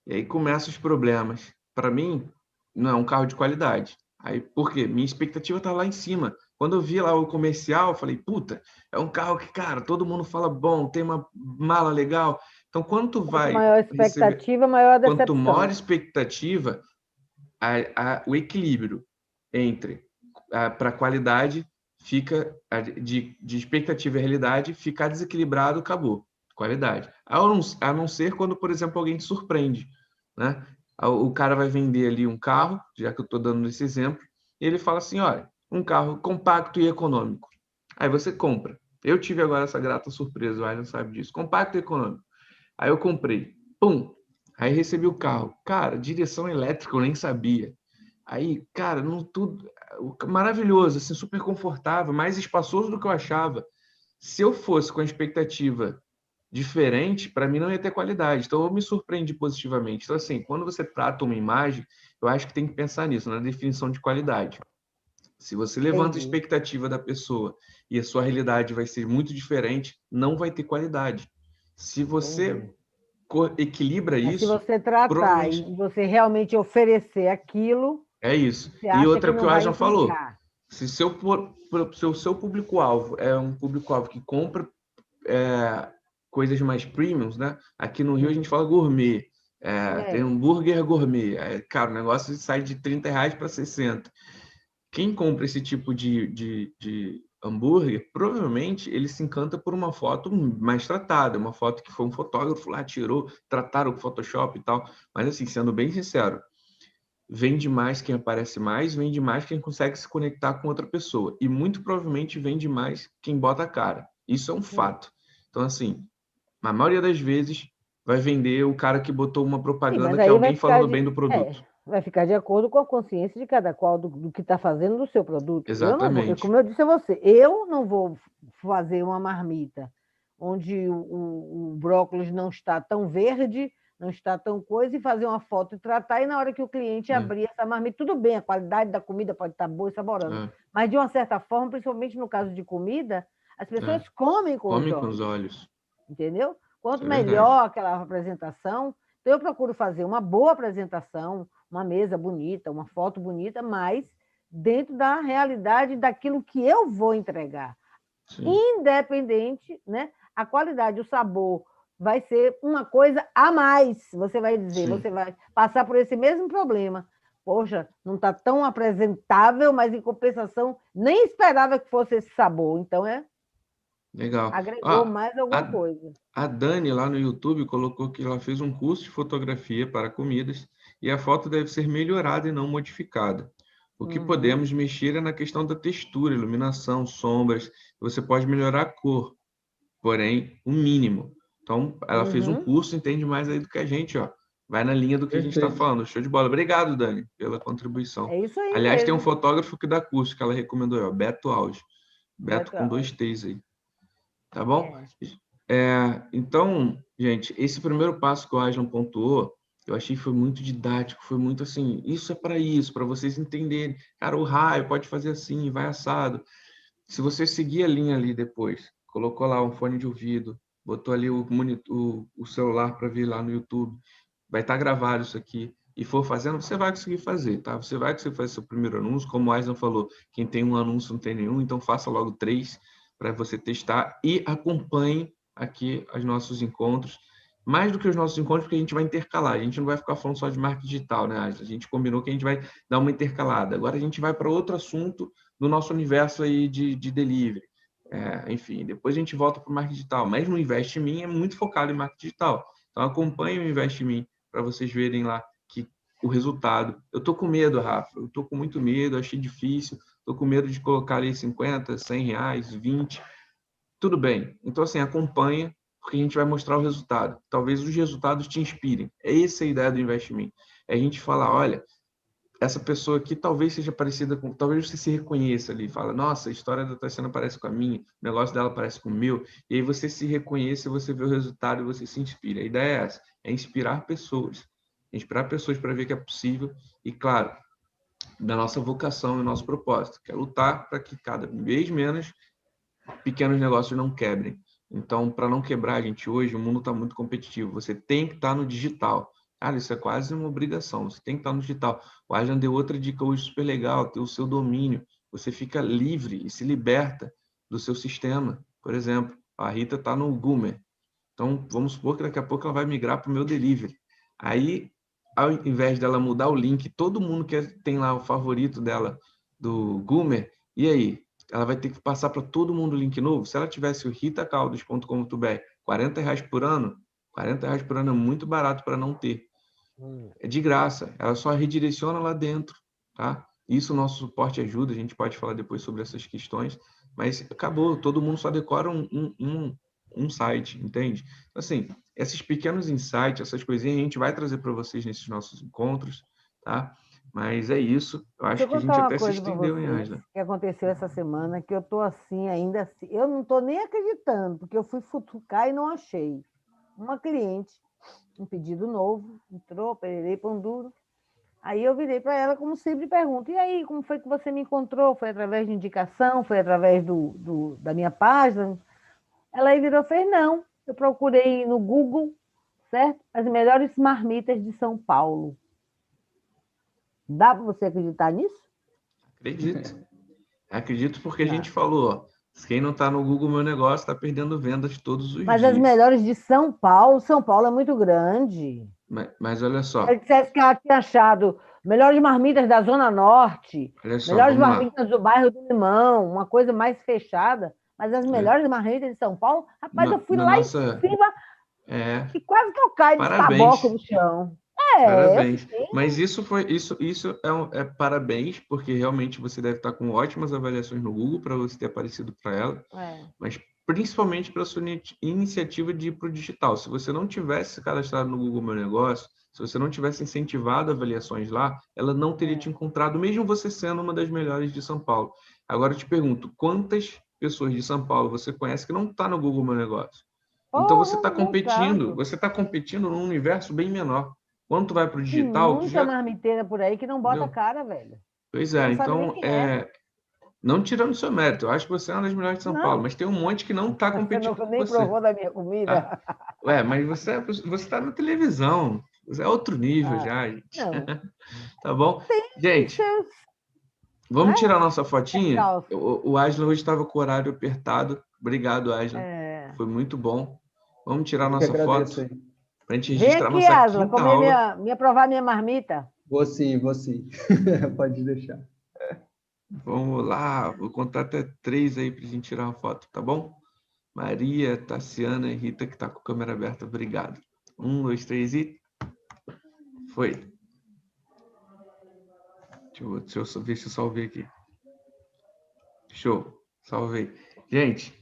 E aí começam os problemas. Para mim, não é um carro de qualidade. Aí, por quê? Minha expectativa tá lá em cima. Quando eu vi lá o comercial, eu falei, puta, é um carro que, cara, todo mundo fala bom, tem uma mala legal. Então, quando tu vai... Maior expectativa, maior decepção. Quanto maior expectativa, o equilíbrio entre para a qualidade fica de expectativa e realidade ficar desequilibrado, acabou. Qualidade. A não ser quando, por exemplo, alguém te surpreende, né? O cara vai vender ali um carro, já que eu estou dando esse exemplo, e ele fala assim, olha, um carro compacto e econômico. Aí você compra. Eu tive agora essa grata surpresa, o Alan sabe disso. Compacto e econômico. Aí eu comprei. Pum! Aí recebi o carro. Cara, direção elétrica eu nem sabia. Aí, cara, tudo maravilhoso, assim, super confortável, mais espaçoso do que eu achava. Se eu fosse com a expectativa diferente, para mim não ia ter qualidade. Então eu me surpreendi positivamente. Então, assim, quando você trata uma imagem, eu acho que tem que pensar nisso, na definição de qualidade. Se você levanta a expectativa da pessoa e a sua realidade vai ser muito diferente, não vai ter qualidade. Se você equilibra isso... Se você tratar e você realmente oferecer aquilo... É isso. E outra que o Ajan falou, se o seu público-alvo é um público-alvo que compra coisas mais premiums, né? Aqui no Rio a gente fala gourmet, tem hambúrguer gourmet, cara, o negócio sai de R$30 para 60. Quem compra esse tipo de hambúrguer, provavelmente ele se encanta por uma foto mais tratada, uma foto que foi um fotógrafo lá, tirou, trataram com Photoshop e tal. Mas assim, sendo bem sincero, vende mais quem aparece mais, vende mais quem consegue se conectar com outra pessoa. E muito provavelmente vende mais quem bota a cara. Isso é um fato. Então, assim, na maioria das vezes, vai vender o cara que botou uma propaganda que é alguém falando bem do produto. Vai ficar de acordo com a consciência de cada qual do que está fazendo do seu produto. Exatamente. Como eu disse a você, eu não vou fazer uma marmita onde o brócolis não está tão verde, não está tão coisa, e fazer uma foto e tratar, e na hora que o cliente abrir essa marmita, tudo bem, a qualidade da comida pode estar boa e saborosa, mas de uma certa forma, principalmente no caso de comida, as pessoas comem com os olhos. Entendeu? Quanto melhor aquela apresentação, então eu procuro fazer uma boa apresentação, uma mesa bonita, uma foto bonita, mas dentro da realidade daquilo que eu vou entregar. Sim. Independente, né? A qualidade, o sabor vai ser uma coisa a mais. Você vai dizer, você vai passar por esse mesmo problema. poxa, não está tão apresentável, mas em compensação, nem esperava que fosse esse sabor. Então, Legal. agregou mais alguma coisa. A Dani, lá no YouTube, colocou que ela fez um curso de fotografia para comidas e a foto deve ser melhorada e não modificada. O que podemos mexer é na questão da textura, iluminação, sombras. Você pode melhorar a cor, porém, o mínimo. Então, ela fez um curso, entende mais aí do que a gente, ó. Vai na linha do que a gente está falando. Show de bola. Obrigado, Dani, pela contribuição. É isso aí. Aliás, mesmo. tem um fotógrafo que dá curso, que ela recomendou, ó, Beto Alves. Beto com 2 T's aí. Tá bom? Então, gente, esse primeiro passo que o Aslan pontuou, eu achei que foi muito didático, foi muito assim, isso é para vocês entenderem. Cara, o raio pode fazer assim, vai assado. Se você seguir a linha ali depois, colocou lá um fone de ouvido, botou ali o celular para ver lá no YouTube, vai estar gravado isso aqui, e for fazendo, você vai conseguir fazer, tá? Você vai conseguir fazer seu primeiro anúncio, como o Aslan falou, quem tem um anúncio não tem nenhum, então faça logo 3 para você testar e acompanhe aqui os nossos encontros, mais do que os nossos encontros, porque a gente vai intercalar, a gente não vai ficar falando só de marketing digital, né, Aslan? A gente combinou que a gente vai dar uma intercalada. Agora a gente vai para outro assunto do nosso universo aí de delivery. Enfim, depois a gente volta para o marketing digital, mas no Invest em Mim é muito focado em marketing digital. Então acompanhe o Invest em Mim para vocês verem lá que o resultado. Eu tô com medo, Rafa, eu tô com muito medo, achei difícil, tô com medo de colocar ali 50, 100 reais, 20. Tudo bem. Então, assim, acompanha, porque a gente vai mostrar o resultado. Talvez os resultados te inspirem. É essa a ideia do Invest em Mim. É a gente falar, olha, essa pessoa aqui talvez seja parecida com... Talvez você se reconheça ali, fala, nossa, a história da Tassiana parece com a minha, o negócio dela parece com o meu, e aí você se reconhece, você vê o resultado e você se inspira. A ideia é essa, é inspirar pessoas. Inspirar pessoas para ver que é possível e, claro, da nossa vocação e nosso propósito, que é lutar para que cada vez menos pequenos negócios não quebrem. Então, para não quebrar, gente, hoje o mundo está muito competitivo. Você tem que estar no digital. Cara, isso é quase uma obrigação. Você tem que estar no digital. O Aslan deu outra dica hoje super legal, ter o seu domínio. Você fica livre e se liberta do seu sistema. Por exemplo, a Rita está no Goomer. Então, vamos supor que daqui a pouco ela vai migrar para o meu delivery. Aí, ao invés dela mudar o link, todo mundo que tem lá o favorito dela do Goomer, e aí? Ela vai ter que passar para todo mundo o link novo. Se ela tivesse o ritacaldos.com.br, R$40 por ano, R$40 por ano é muito barato para não ter. É de graça, ela só redireciona lá dentro, tá? Isso o nosso suporte ajuda, a gente pode falar depois sobre essas questões, mas acabou, todo mundo só decora um site, entende? Então, assim, esses pequenos insights, essas coisinhas, a gente vai trazer para vocês nesses nossos encontros, tá? Mas é isso, eu acho que a gente até se estendeu em Aslan. Que aconteceu essa semana, que eu estou assim, ainda assim, eu não estou nem acreditando, porque eu fui futucar e não achei. Uma cliente, um pedido novo, entrou, pererei, pão duro. Aí eu virei para ela como sempre pergunto, e aí, como foi que você me encontrou? Foi através de indicação? Foi através da minha página? Ela aí virou e fez, não, eu procurei no Google, certo? As melhores marmitas de São Paulo. Dá para você acreditar nisso? Acredito. Acredito porque a gente falou, ó, quem não está no Google Meu Negócio está perdendo vendas todos os dias. Mas as melhores de São Paulo é muito grande. Mas olha só. Ela dissesse que ela tinha achado melhores marmitas da Zona Norte, melhores marmitas do bairro do Limão, uma coisa mais fechada. Mas as melhores marmitas de São Paulo, rapaz, eu fui lá em cima e quase que eu caio de taboco no chão. Parabéns. Mas isso é parabéns, porque realmente você deve estar com ótimas avaliações no Google para você ter aparecido para ela. Mas principalmente para a sua iniciativa de ir para o digital. Se você não tivesse cadastrado no Google Meu Negócio, se você não tivesse incentivado avaliações lá, ela não teria te encontrado, mesmo você sendo uma das melhores de São Paulo. Agora eu te pergunto, quantas pessoas de São Paulo você conhece que não está no Google Meu Negócio? Então você está competindo num universo bem menor. Quando tu vai para o digital... Tem muita marmiteira por aí que não bota cara, velho. Pois é, então, não tirando o seu mérito, eu acho que você é uma das melhores de São Paulo, mas tem um monte que não está competindo com você. Nem provou da minha comida. Mas você está na televisão, você é outro nível já, gente. Tá bom? Gente, vamos tirar nossa fotinha? O Aslan hoje estava com o horário apertado. Obrigado, Aslan. Foi muito bom. Vamos tirar nossa foto. Para a gente registrar nossa quinta aula. Me aprovar minha marmita. Vou sim. Pode deixar. Vamos lá, vou contar até 3 aí para a gente tirar uma foto, tá bom? Maria, Tassiana e Rita, que tá com a câmera aberta, obrigado. 1, 2, 3 e... Foi. Deixa eu ver se eu salvei aqui. Show, salvei. Gente,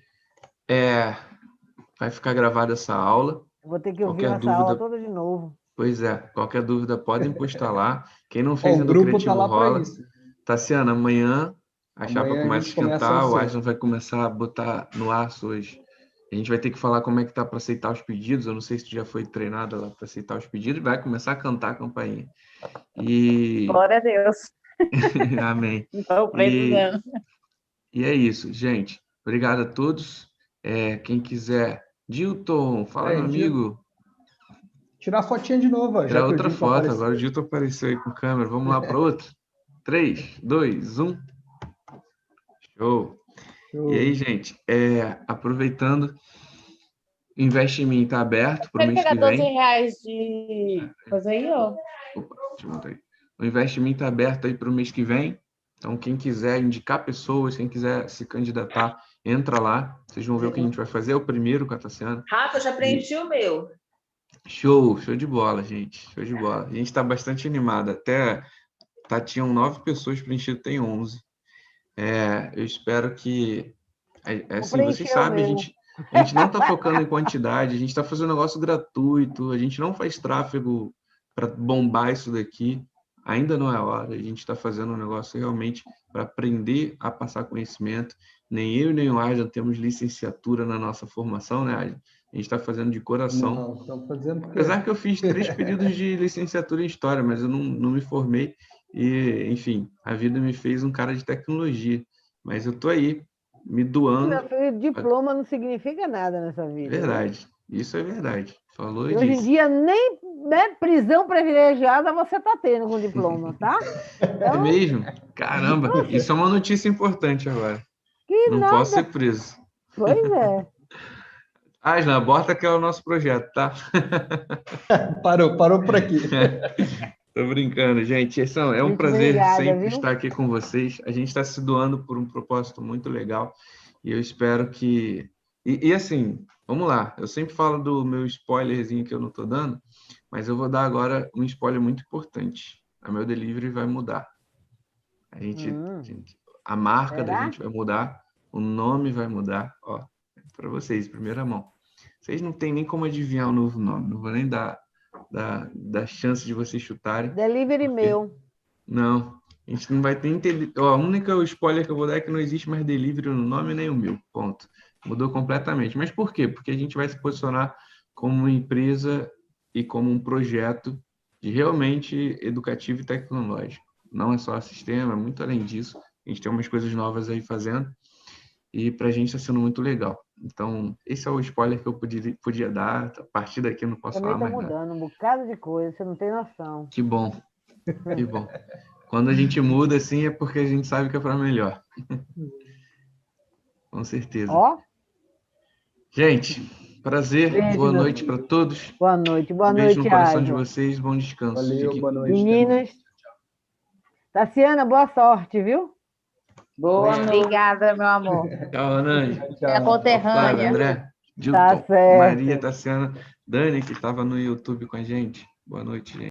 vai ficar gravada essa aula. Vou ter que ouvir essa aula toda de novo. Pois é, qualquer dúvida podem postar lá. Quem não fez o ainda o grupo Criativo tá lá Rola. para isso. Tassiana, amanhã a chapa começa a esquentar, o Aslan vai começar a botar no aço hoje. A gente vai ter que falar como é que tá para aceitar os pedidos. Eu não sei se tu já foi treinada lá para aceitar os pedidos. Vai começar a cantar a campainha. Glória a Deus. Amém. Não precisando. E é isso, gente. Obrigado a todos. Quem quiser... Dilton, fala, meu amigo. Tirar a fotinha de novo. Tirar outra foto. Apareceu. Agora o Dilton apareceu aí com câmera. Vamos lá para outra. 3, 2, 1. Show. E aí, gente, aproveitando, Investe em Mim está aberto para o mês que vem. R$12 de coisa aí, ó. Opa, deixa eu botar aí. O Investe em Mim está aberto aí para o mês que vem. Então, quem quiser indicar pessoas, quem quiser se candidatar, entra lá. Vocês vão ver o que a gente vai fazer. É o primeiro com a Tassiana. Rafa, já preenchi o meu. Show de bola, gente. Show de bola. A gente está bastante animado. Até tinham 9 pessoas preenchidas, tem 11. Eu espero que... Assim, vocês sabem, a gente não está focando em quantidade, a gente está fazendo um negócio gratuito, a gente não faz tráfego para bombar isso daqui. Ainda não é a hora, a gente está fazendo um negócio realmente para aprender a passar conhecimento. Nem eu nem o Aslan temos licenciatura na nossa formação, né, Aslan? A gente está fazendo de coração. Não, estamos fazendo... Apesar que eu fiz 3 períodos de licenciatura em História, mas eu não me formei. E, enfim, a vida me fez um cara de tecnologia. Mas eu estou aí, me doando. Diploma não significa nada nessa vida. Verdade, isso é verdade. Falou e disso. Hoje em dia, nem prisão privilegiada você está tendo com diploma, tá? Então... É mesmo? Caramba, isso é uma notícia importante agora. Não posso ser preso. Pois é. Aslan, aborta que é o nosso projeto, tá? Parou por aqui. Tô brincando, gente. É um prazer sempre estar aqui com vocês. A gente está se doando por um propósito muito legal e eu espero que... E assim, vamos lá. Eu sempre falo do meu spoilerzinho que eu não estou dando, mas eu vou dar agora um spoiler muito importante. A meu delivery vai mudar. A marca da gente vai mudar, o nome vai mudar. Ó, para vocês, primeira mão. Vocês não tem nem como adivinhar o novo nome. Não vou nem dar chance de vocês chutarem. Delivery meu. Não, a gente não vai ter... A única spoiler que eu vou dar é que não existe mais delivery no nome nem o meu. Ponto. Mudou completamente. Mas por quê? Porque a gente vai se posicionar como uma empresa e como um projeto de realmente educativo e tecnológico. Não é só sistema, é muito além disso. A gente tem umas coisas novas aí fazendo e para a gente está sendo muito legal. Então, esse é o spoiler que eu podia dar. A partir daqui eu não posso falar mais nada. Também está mudando um bocado de coisa, você não tem noção. Que bom, que bom. Quando a gente muda assim é porque a gente sabe que é para melhor. Com certeza. Ó. Gente, prazer. Beijo, boa noite para todos. Boa noite. Boa Beijo noite, no coração Aslan. de vocês. Bom descanso. Valeu, boa noite. Meninas. Tassiana, boa sorte, viu? Boa, obrigada, meu amor. Tchau, Anand. É conterrânea. Flávio, André, Dilton, Tá certo. Maria, Tassiana, Dani, que estava no YouTube com a gente. Boa noite, gente.